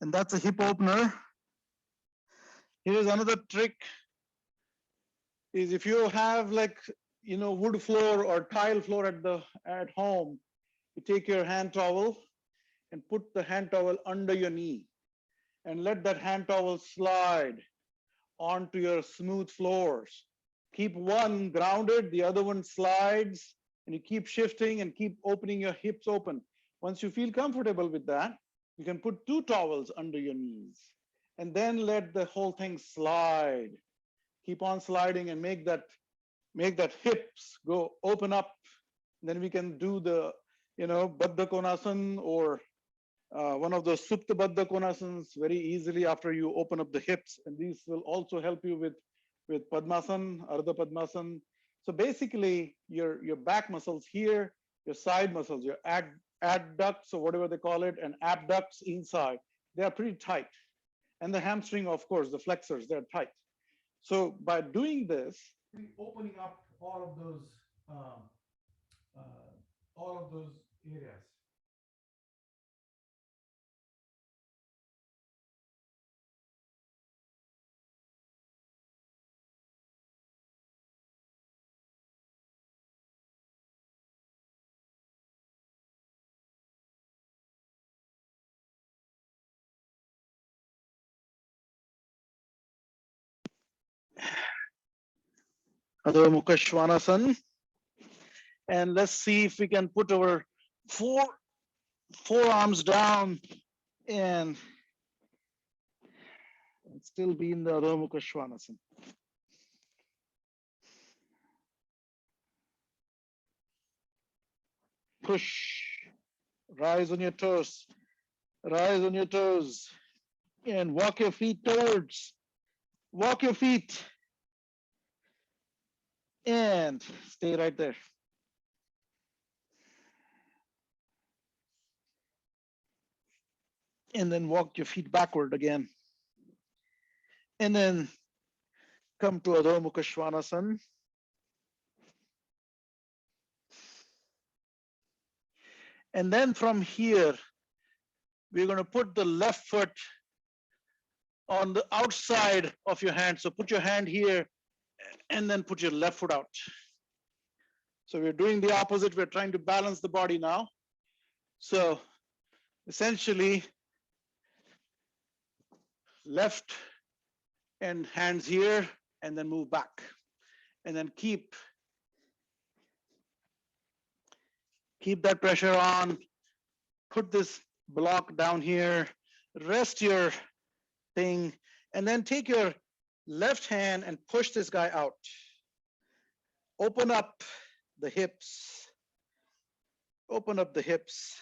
[SPEAKER 1] And that's a hip opener. Here's another trick, is if you have wood floor or tile floor at home, you take your hand towel and put the hand towel under your knee and let that hand towel slide onto your smooth floors. Keep one grounded, the other one slides, and you keep shifting and keep opening your hips open. Once you feel comfortable with that, You can put 2 towels under your knees and then let the whole thing slide. Keep on sliding and make that hips go open up. Then we can do the, Baddha Konasana or one of those Supta Baddha Konasans very easily after you open up the hips. And these will also help you with Padmasana, Ardha Padmasana. So basically, your back muscles here, your side muscles, your adducts or whatever they call it, and abducts inside, they are pretty tight. And the hamstring, of course, the flexors, they're tight. So by doing this, opening up um, uh, all of those areas. Adho Mukha Svanasana. And let's see if we can put our forearms down and still be in the Adho Mukha Svanasana. Push, rise on your toes, rise on your toes, and walk your feet towards, walk your feet, and stay right there. And then walk your feet backward again. And then come to Adho Mukha Svanasana. And then from here, we're going to put the left foot on the outside of your hand. So put your hand here and then put your left foot out. So we're doing the opposite. We're trying to balance the body now. So essentially, left and hands here, and then move back. And then keep that pressure on. Put this block down here, rest your thing, and then take your left hand and push this guy out. Open up the hips. Open up the hips.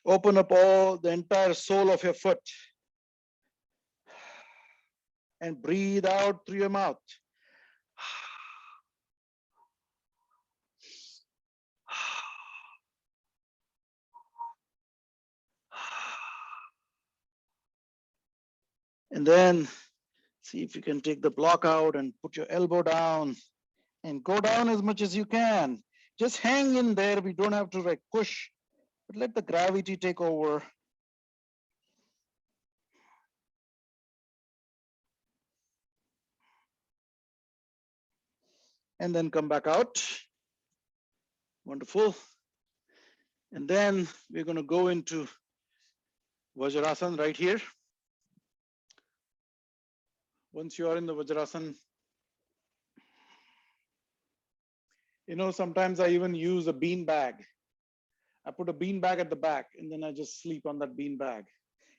[SPEAKER 1] Open up the entire sole of your foot. And breathe out through your mouth. And then see if you can take the block out and put your elbow down and go down as much as you can. Just hang in there. We don't have to like push, but let the gravity take over. And then come back out. Wonderful. And then we're going to go into Vajrasana right here. Once you are in the Vajrasana, sometimes I even use a bean bag. I put a bean bag at the back and then I just sleep on that bean bag.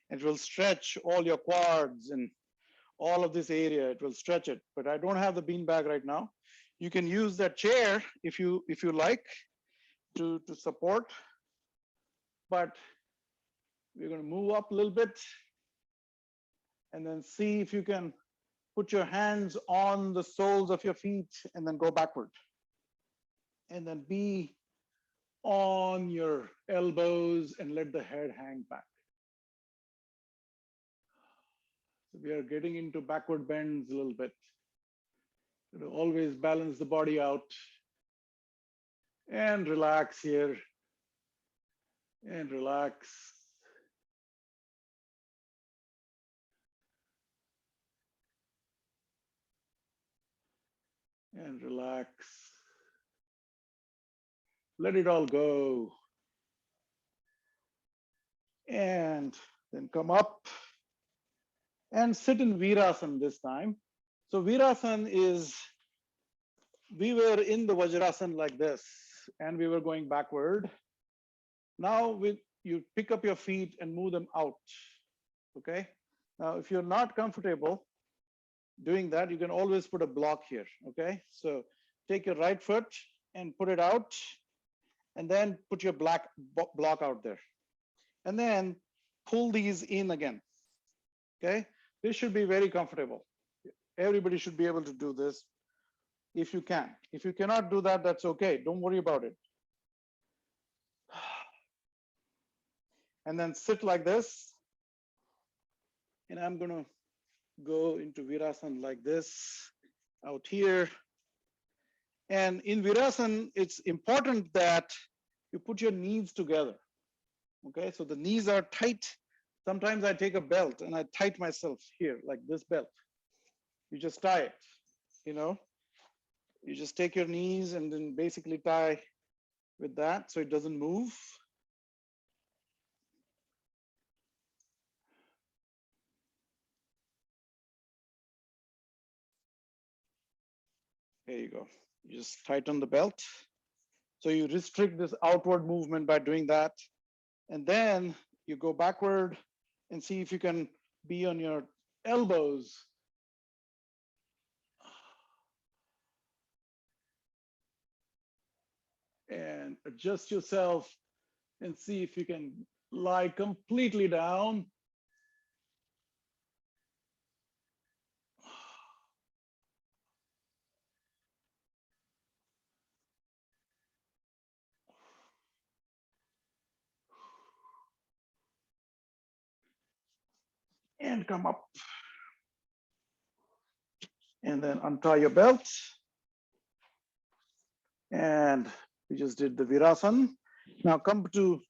[SPEAKER 1] It will stretch all your quads and all of this area. It will stretch it, but I don't have the bean bag right now. You can use that chair if you like to support, but we're going to move up a little bit and then see if you can put your hands on the soles of your feet and then go backward. And then be on your elbows and let the head hang back. So we are getting into backward bends a little bit. Always balance the body out and relax here and relax. And relax. Let it all go. And then come up and sit in Virasana this time. So Virasana is, we were in the Vajrasana like this, and we were going backward. Now you pick up your feet and move them out. Okay. Now, if you're not comfortable doing that, you can always put a block here. Okay. So take your right foot and put it out, and then put your block out there, and then pull these in again. Okay. This should be very comfortable. Everybody should be able to do this if you can. If you cannot do that, that's okay. Don't worry about it. And then sit like this. And I'm going to go into Virasana like this out here. And in Virasana, it's important that you put your knees together. Okay, so the knees are tight. Sometimes I take a belt and I tight myself here, like this belt. You just tie it, you know. You just take your knees and then basically tie with that so it doesn't move. There you go. You just tighten the belt. So you restrict this outward movement by doing that. And then you go backward and see if you can be on your elbows. And adjust yourself and see if you can lie completely down. And come up. And then untie your belt. And we just did the Virasana. Now come to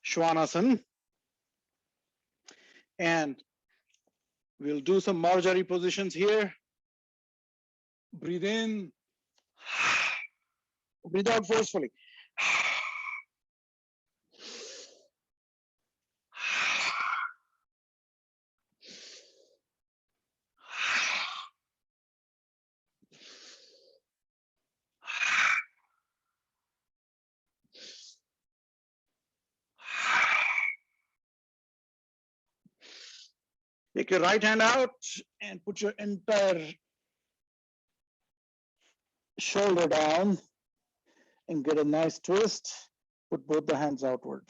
[SPEAKER 1] Svanasana. And we'll do some Marjari positions here. Breathe in. Breathe out forcefully. Take your right hand out and put your entire shoulder down and get a nice twist. Put both the hands outward.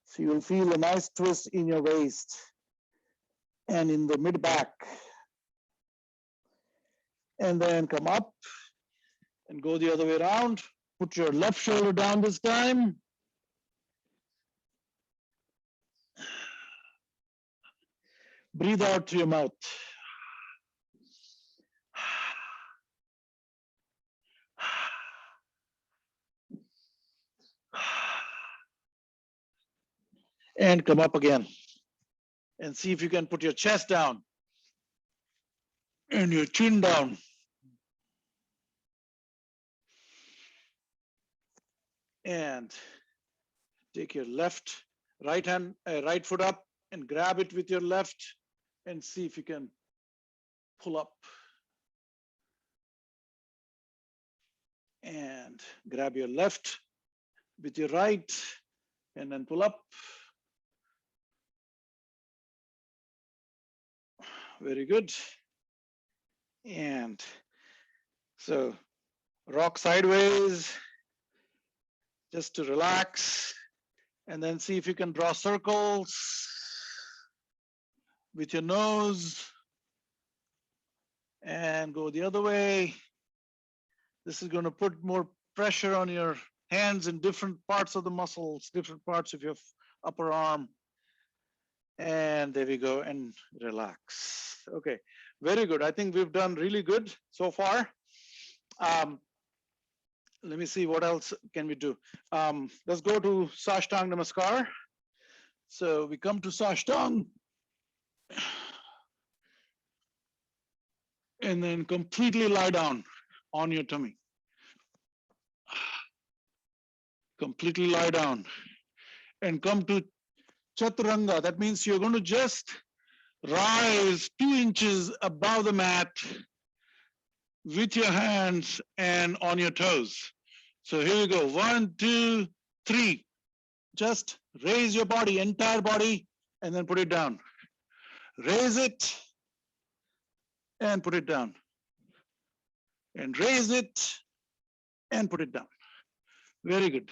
[SPEAKER 1] So you'll feel a nice twist in your waist and in the mid back. And then come up and go the other way around. Put your left shoulder down this time. Breathe out through your mouth. And come up again. And see if you can put your chest down and your chin down. And take your right foot up and grab it with your left and see if you can pull up. And grab your left with your right and then pull up. Very good. And so rock sideways just to relax, and then see if you can draw circles with your nose and go the other way. This is going to put more pressure on your hands in different parts of the muscles, different parts of your upper arm. And there we go, and relax. Okay, very good. I think we've done really good so far. Let me see what else can we do. Let's go to Sashtang Namaskar. So we come to Sashtang and then completely lie down on your tummy. Completely lie down and come to Chaturanga. That means you're going to just Rise 2 inches above the mat with your hands and on your toes. So here we go. 1, 2, 3. Just raise your body, entire body, and then put it down. Raise it and put it down. And raise it and put it down. Very good.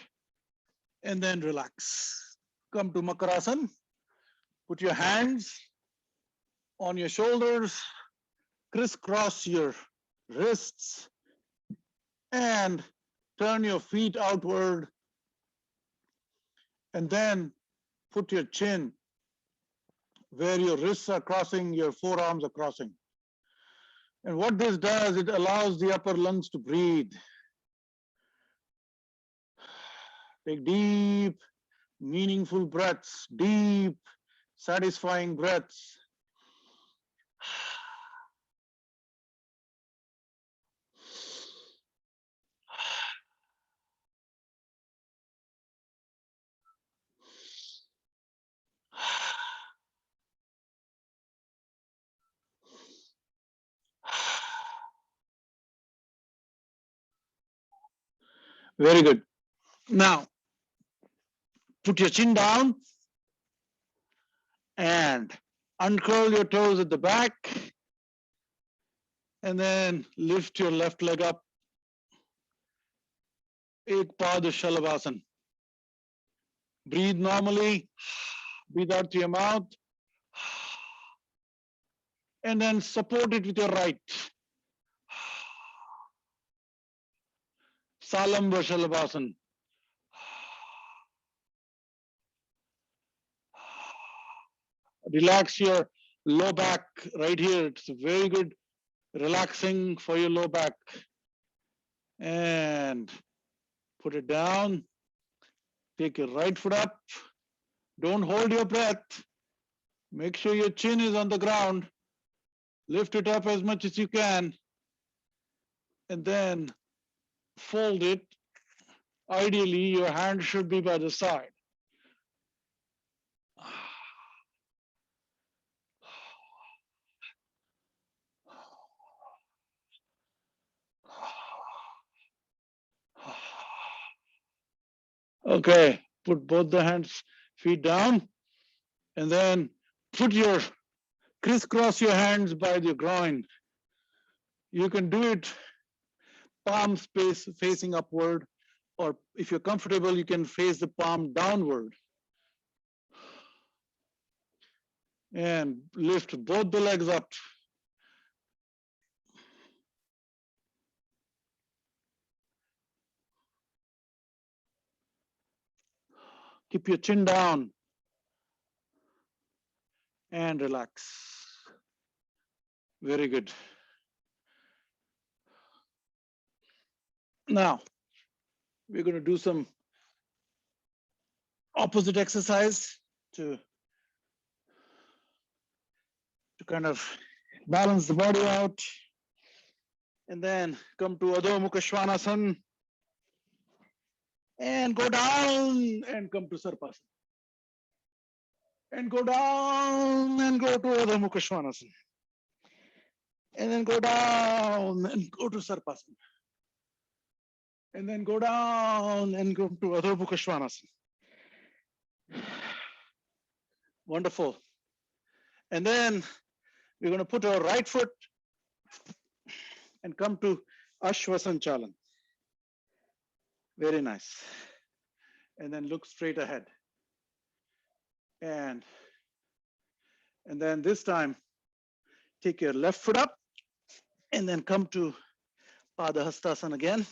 [SPEAKER 1] And then relax. Come to Makarasana. Put your hands on your shoulders, crisscross your wrists, and turn your feet outward. And then put your chin where your wrists are crossing, your forearms are crossing. And what this does, it allows the upper lungs to breathe. Take deep, meaningful breaths, deep, satisfying breaths. Very good. Now, put your chin down and uncurl your toes at the back. And then lift your left leg up. Ekpada Shalabhasana. Breathe normally. Breathe out through your mouth. And then support it with your right. Salamba Shalabhasana. Relax your low back right here. It's very good, relaxing for your low back. And put it down. Take your right foot up. Don't hold your breath. Make sure your chin is on the ground. Lift it up as much as you can. And then fold it. Ideally, your hand should be by the side. Okay, put both the hands, feet down, and then put your, crisscross your hands by the groin. You can do it palm space facing upward, or if you're comfortable, you can face the palm downward. And lift both the legs up. Keep your chin down and relax. Very good. Now, we're going to do some opposite exercise to kind of balance the body out. And then come to Adho Mukha Svanasana and go down and come to Sarpasana. And go down and go to Adho Mukha Svanasana. And then go down and go to Sarpasana. And then go down and go to Adho Mukha Svanasana. Wonderful. And then we're going to put our right foot and come to Ashvasanchalan. Very nice. And then look straight ahead. And then this time, take your left foot up and then come to Padahastasana again.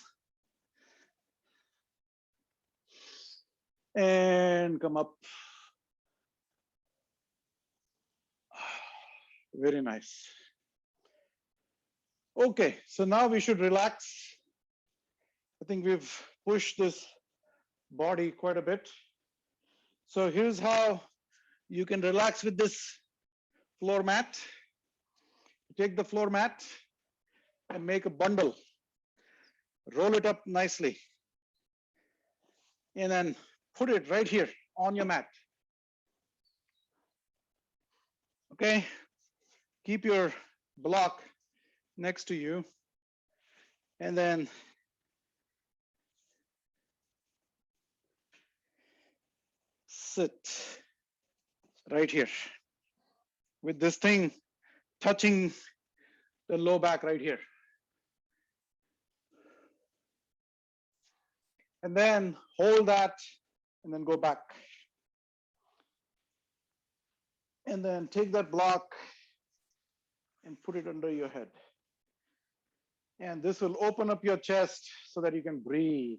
[SPEAKER 1] And come up. Very nice. Okay, so now we should relax. I think we've pushed this body quite a bit. So here's how you can relax with this floor mat. Take the floor mat and make a bundle. Roll it up nicely. And then put it right here on your mat. Okay, Keep your block next to you, and then sit right here with this thing touching the low back right here. And then hold that and then go back. And then take that block and put it under your head. And this will open up your chest so that you can breathe.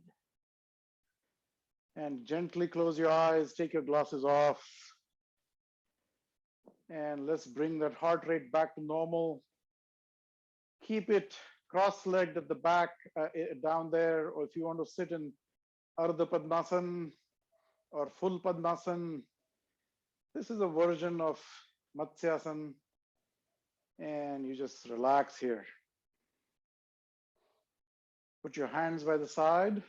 [SPEAKER 1] And gently close your eyes, take your glasses off. And let's bring that heart rate back to normal. Keep it cross-legged at the back, down there, or if you want to sit in Ardha Padmasan or full Padmasan, this is a version of Matsyasana, and you just relax here. Put your hands by the side.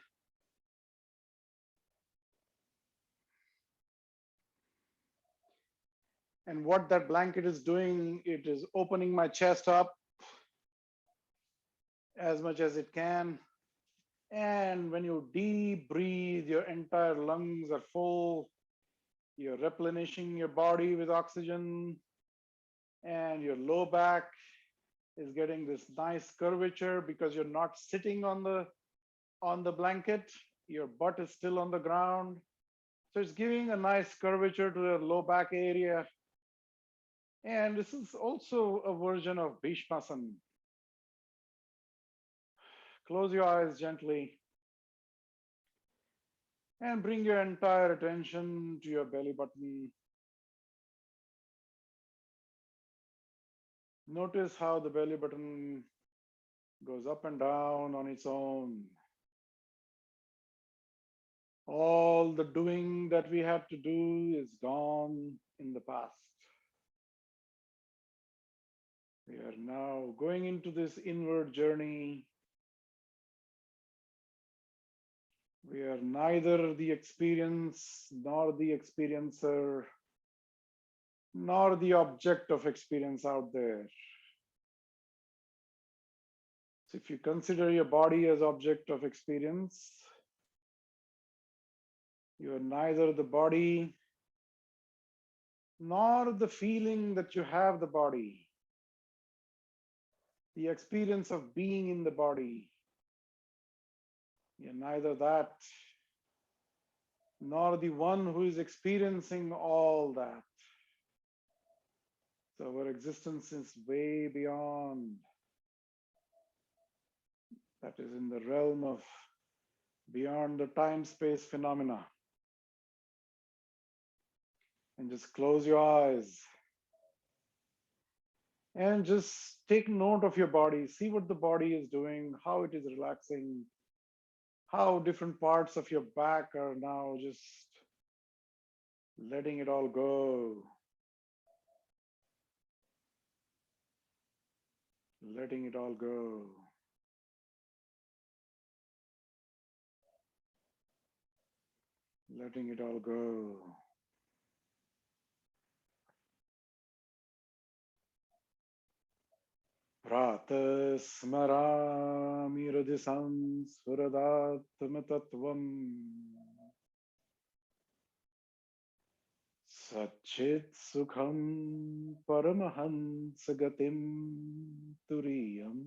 [SPEAKER 1] And what that blanket is doing, it is opening my chest up as much as it can. And when you deep breathe, your entire lungs are full. You're replenishing your body with oxygen, and your low back is getting this nice curvature because you're not sitting on the blanket. Your butt is still on the ground. So it's giving a nice curvature to the low back area. And this is also a version of Bhishmasana. Close your eyes gently and bring your entire attention to your belly button. Notice how the belly button goes up and down on its own. All the doing that we had to do is gone in the past. We are now going into this inward journey. We are neither the experience nor the experiencer, nor the object of experience out there. So if you consider your body as object of experience, you are neither the body nor the feeling that you have the body, the experience of being in the body. You're neither that nor the one who is experiencing all that. So our existence is way beyond. That is in the realm of beyond the time-space phenomena. And just close your eyes and just take note of your body. See what the body is doing, how it is relaxing, how different parts of your back are now just letting it all go. Letting it all go. Letting it all go. Prata smarami hridisam sfuradatma tattvam Satchit sukham paramahans gatim turiyam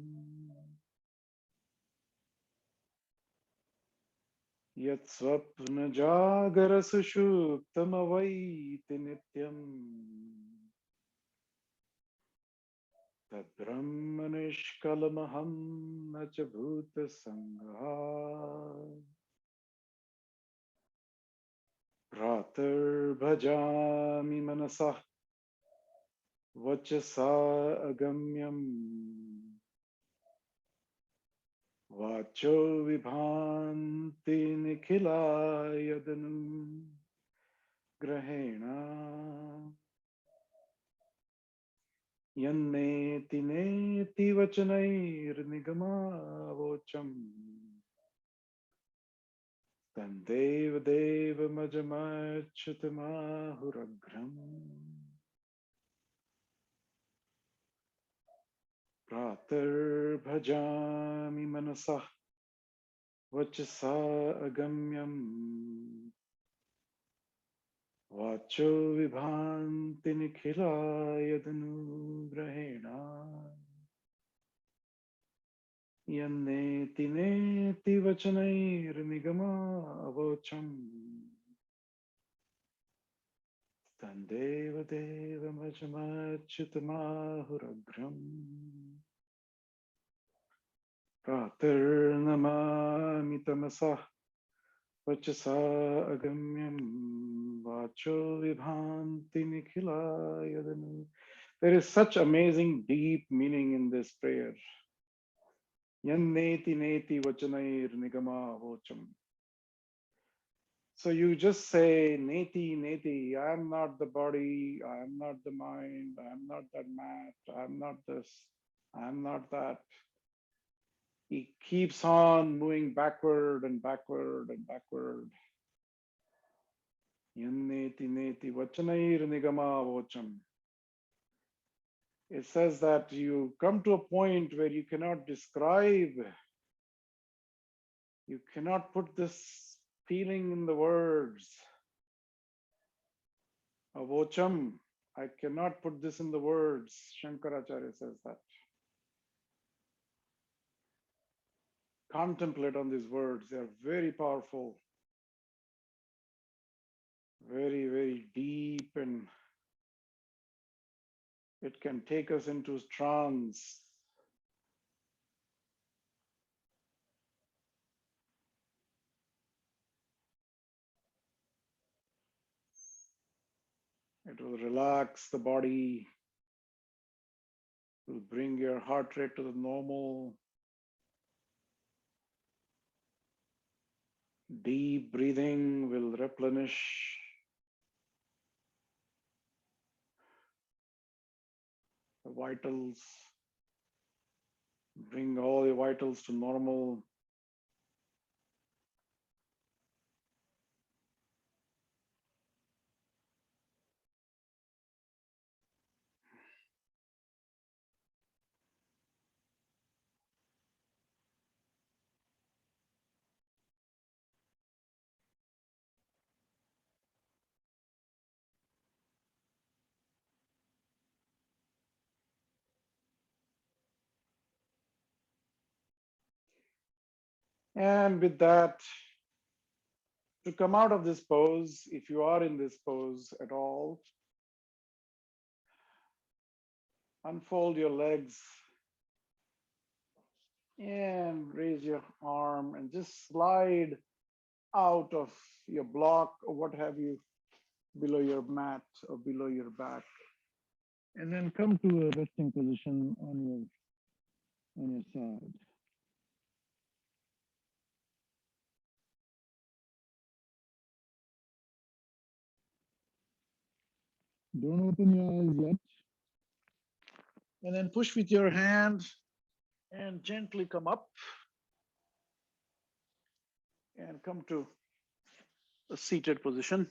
[SPEAKER 1] Yat swapna jagara sushuptam avaiti nityam Tad brahma nishkalamaham nacha bhuta sangha Pratar bhajami manasah vachasa agamyam Vacho vibhanti nikhila yadanam grahena Yanneti neti vachanair nigama vocham Tandev deva majamachyutamahuраgram Pratar manasa vachasa agamyam vacho vibhanti nikhila yadanugrahena yanneti neti vachanair nigama avocham tandeva deva majamachyutamahuраgram pratarnamami tamasah vachasa agamyam vacho vibhanti nikhila yadanu. There is such amazing deep meaning in this prayer. Yanneti neti vachanair nigama vocham. So you just say neti neti, I am not the body, I am not the mind, I am not that mat, I am not this, I am not that. He keeps on moving backward and backward and backward. Yanneti neti vachanair nigama vocham. It says that you come to a point where you cannot describe, you cannot put this feeling in the words. Avocham, I cannot put this in the words. Shankaracharya says that. Contemplate on these words. They are very powerful, very, very deep, and it can take us into trance. It will relax the body, will bring your heart rate to the normal. Deep breathing will replenish the vitals, bring all the vitals to normal. And with that, to come out of this pose, if you are in this pose at all, unfold your legs and raise your arm and just slide out of your block or what have you below your mat or below your back.
[SPEAKER 3] And then come to a resting position on your side. Don't open your eyes yet.
[SPEAKER 1] And then push with your hand and gently come up and come to a seated position.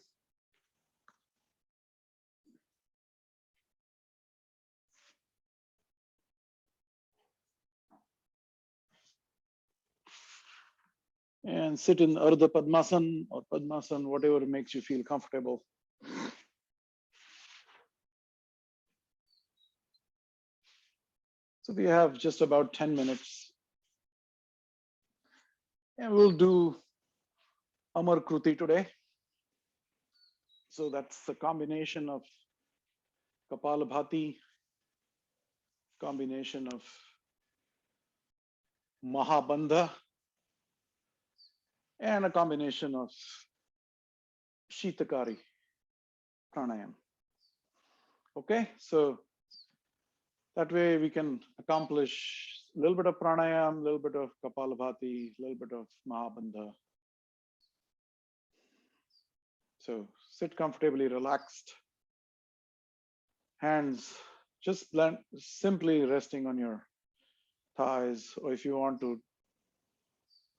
[SPEAKER 1] And sit in Ardha Padmasan or Padmasan, whatever makes you feel comfortable. So we have just about 10 minutes. And we'll do Amar Kruti today. So that's a combination of Kapalabhati, combination of Mahabandha, and a combination of Shitakari pranayam. Okay, so that way we can accomplish a little bit of pranayam, a little bit of Kapalabhati, a little bit of Mahabandha. So sit comfortably, relaxed. Hands just simply resting on your thighs, or if you want to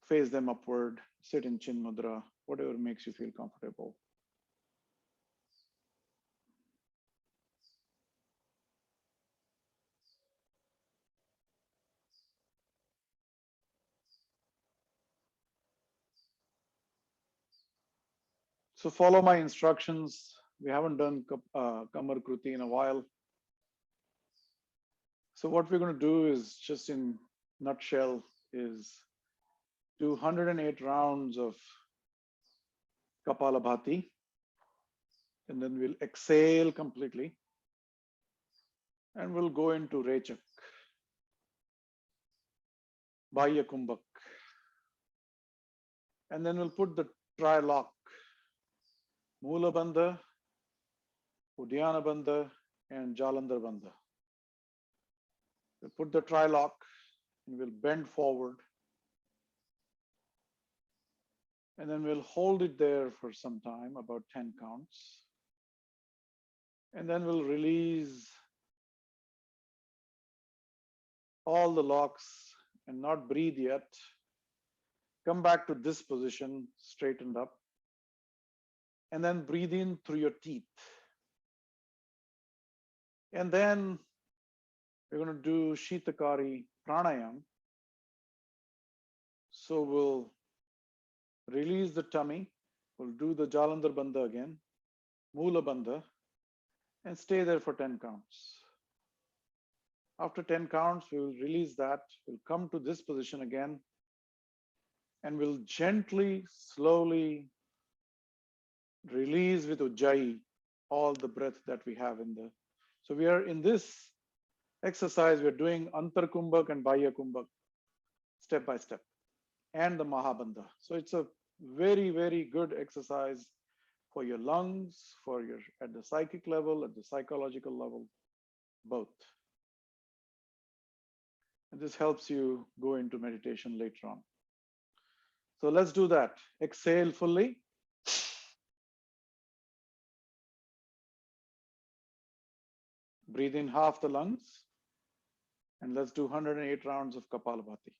[SPEAKER 1] face them upward, sit in Chin Mudra, whatever makes you feel comfortable. So follow my instructions. We haven't done Kamar Kruti in a while. So what we're going to do is, just in nutshell, is do 108 rounds of Kapalabhati, and then we'll exhale completely, and we'll go into Rechak, Bahya Kumbhak, and then we'll put the tri-lock, Mula Bandha, Udyana Bandha, and Jalandhar Bandha. We'll put the tri-lock and we'll bend forward, and then we'll hold it there for some time, about 10 counts. And then we'll release all the locks and not breathe yet. Come back to this position, straightened up, and then breathe in through your teeth. And then we're going to do Shitakari Pranayam. So we'll release the tummy. We'll do the Jalandhar Bandha again, Mula Bandha, and stay there for 10 counts. After 10 counts, we will release that. We'll come to this position again, and we'll gently, slowly release with Ujjayi all the breath that we have in the. So we are in this exercise, we're doing Antar Kumbhak and Bahya Kumbhak step by step, and the Mahabandha. So it's a very, very good exercise for your lungs, for your, at the psychic level, at the psychological level, both. And this helps you go into meditation later on. So let's do that. Exhale fully. Breathe in half the lungs. And let's do 108 rounds of Kapalabhati.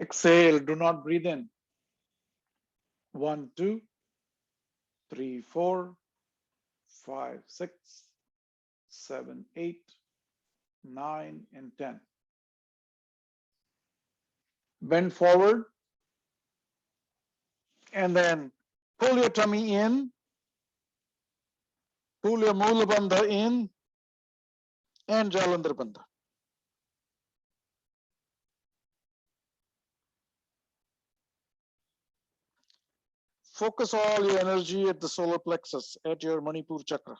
[SPEAKER 1] Exhale, do not breathe in. 1, 2, 3, 4, 5, 6, 7, 8, 9, and 10. Bend forward, and then pull your tummy in, pull your Mula Bandha in, and Jalandhar Bandha. Focus all your energy at the solar plexus, at your Manipur chakra.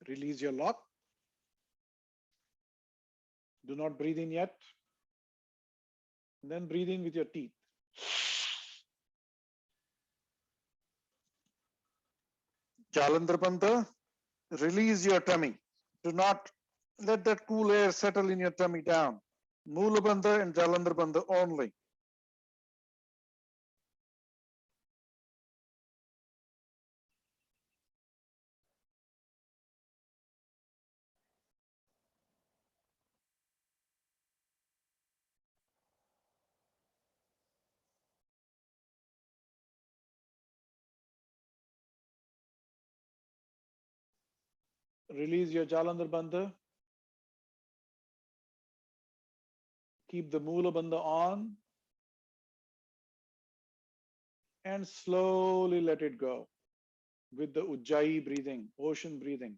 [SPEAKER 1] Release your lock. Do not breathe in yet. And then breathe in with your teeth. Jalandhar Bandha, release your tummy. Do not let that cool air settle in your tummy down. Mula Bandha and Jalandhar Bandha only. Release your Jalandhar Bandha. Keep the Mula Bandha on. and slowly let it go with the Ujjayi breathing, ocean breathing.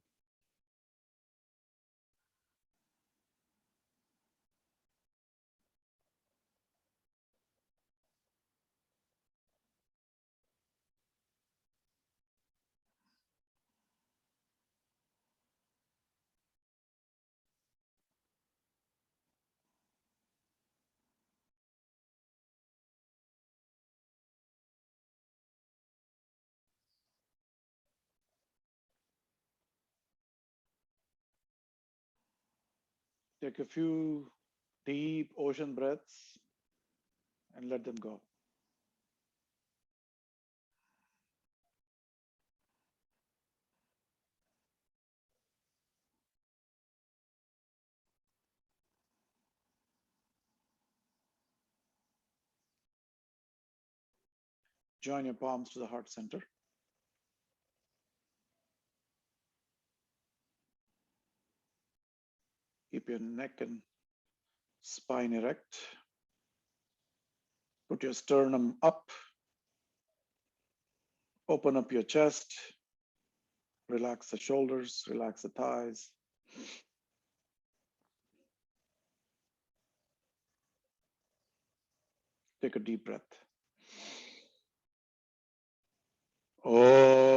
[SPEAKER 1] Take a few deep ocean breaths and let them go. Join your palms to the heart center. Keep your neck and spine erect. Put your sternum up. Open up your chest. Relax the shoulders, relax the thighs. Take a deep breath. Oh.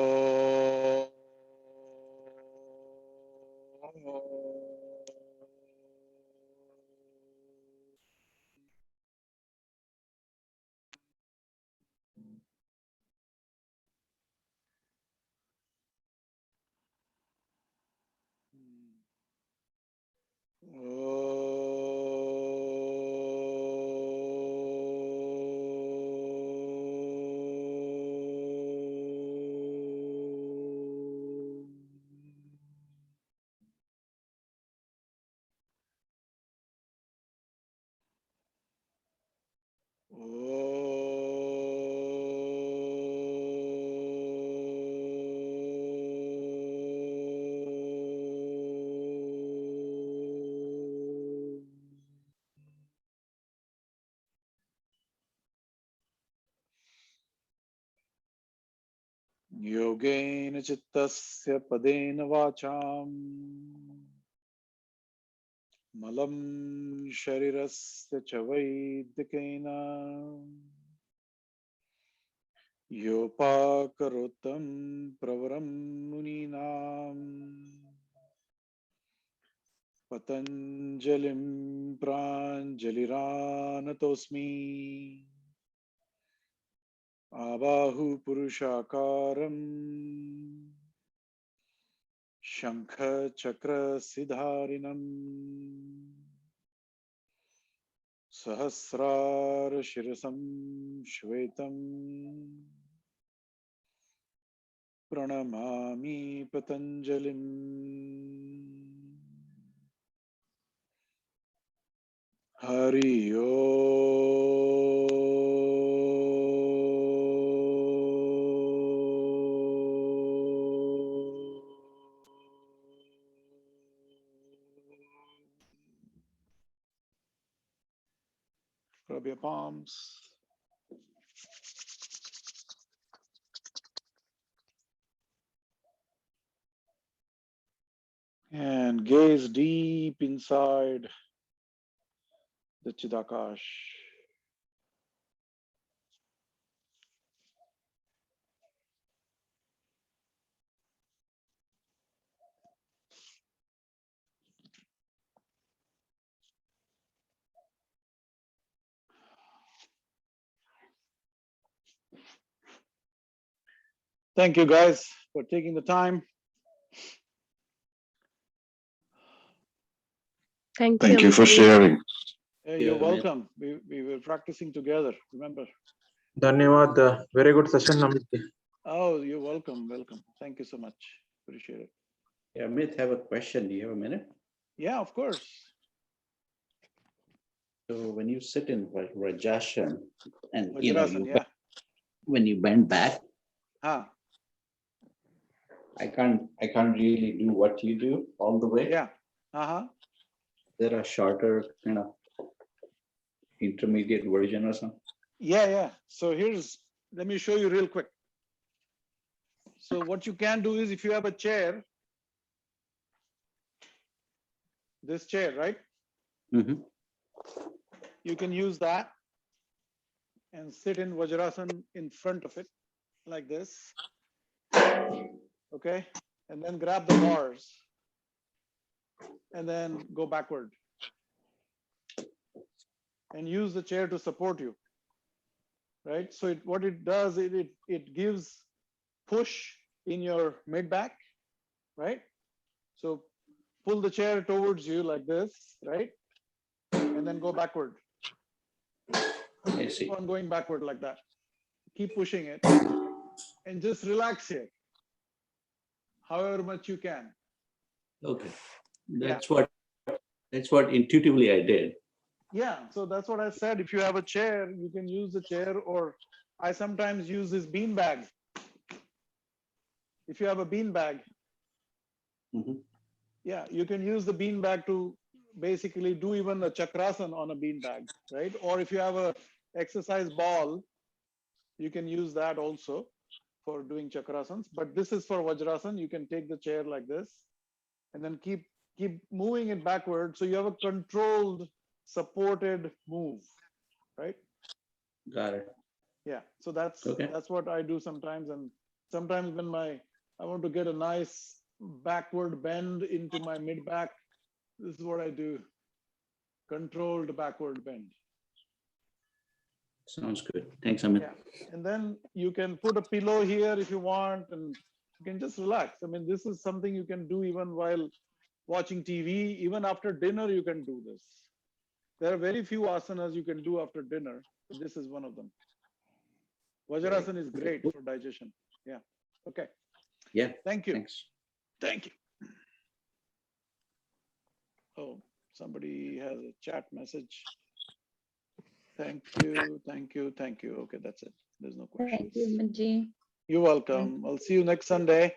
[SPEAKER 1] Yogena chittasya padena vacham malam sharirasya cha vaidikena yopakarotam pravaram muninam patanjalim pranjaliranatosmi abahu purushakaram shankha chakra siddharinam सहस्रार शिरसं श्वेतं प्रणमामि पतञ्जलिम् Hari Rub your palms. And gaze deep inside the Chidakash. Thank you guys for taking the time.
[SPEAKER 2] Thank
[SPEAKER 3] Thank
[SPEAKER 2] you.
[SPEAKER 3] you for sharing.
[SPEAKER 1] Hey, you're welcome. We were practicing together, remember?
[SPEAKER 4] Dhanyawad. Very good session, Amit.
[SPEAKER 1] Oh, you're welcome. Welcome. Thank you so much. Appreciate it.
[SPEAKER 5] Yeah, Amit, have a question. Do you have a minute?
[SPEAKER 1] Yeah, of course.
[SPEAKER 5] So when you sit in Rajashan and
[SPEAKER 1] Vajrasan, yeah.
[SPEAKER 5] when you bend back,
[SPEAKER 1] Huh.
[SPEAKER 5] I can't really do what you do all the way.
[SPEAKER 1] Yeah. Uh-huh.
[SPEAKER 5] There are shorter kind of intermediate version or something.
[SPEAKER 1] Yeah. So here's let me show you real quick. So what you can do is, if you have a chair, this chair, right?
[SPEAKER 5] Mhm.
[SPEAKER 1] You can use that and sit in Vajrasan in front of it like this. Okay. And then grab the bars and then go backward and use the chair to support you. Right. So what it does, it gives push in your mid back. Right. So pull the chair towards you like this, right? And then go backward.
[SPEAKER 5] I see.
[SPEAKER 1] Keep on going backward like that. Keep pushing it and just relax here, however much you can.
[SPEAKER 5] Okay.
[SPEAKER 1] Yeah.
[SPEAKER 5] That's what intuitively I did.
[SPEAKER 1] Yeah, so that's what I said. If you have a chair, you can use the chair, or I sometimes use this bean bag. If you have a bean bag,
[SPEAKER 5] Mhm.
[SPEAKER 1] yeah, you can use the bean bag to basically do even a chakrasan on a bean bag, right? Or if you have a exercise ball, you can use that also for doing chakrasans. But this is for Vajrasan. You can take the chair like this and then keep moving it backward. So you have a controlled, supported move, right?
[SPEAKER 5] Got it.
[SPEAKER 1] Yeah. So that's
[SPEAKER 5] Okay.
[SPEAKER 1] what I do sometimes. And sometimes when I want to get a nice backward bend into my mid back, this is what I do. Controlled backward bend.
[SPEAKER 5] Sounds good. Thanks, Amit.
[SPEAKER 1] Yeah. And then you can put a pillow here if you want, and you can just relax. I mean, this is something you can do even while watching TV. Even after dinner, you can do this. There are very few asanas you can do after dinner, but this is one of them. Vajrasan is great for digestion. Yeah. Okay.
[SPEAKER 5] Yeah.
[SPEAKER 1] Thank you.
[SPEAKER 5] Thanks.
[SPEAKER 1] Thank you. Oh, somebody has a chat message. Thank you. Thank you. Thank you. Okay, that's it. There's no questions.
[SPEAKER 2] Thank you, Manji.
[SPEAKER 1] You're welcome. I'll see you next Sunday.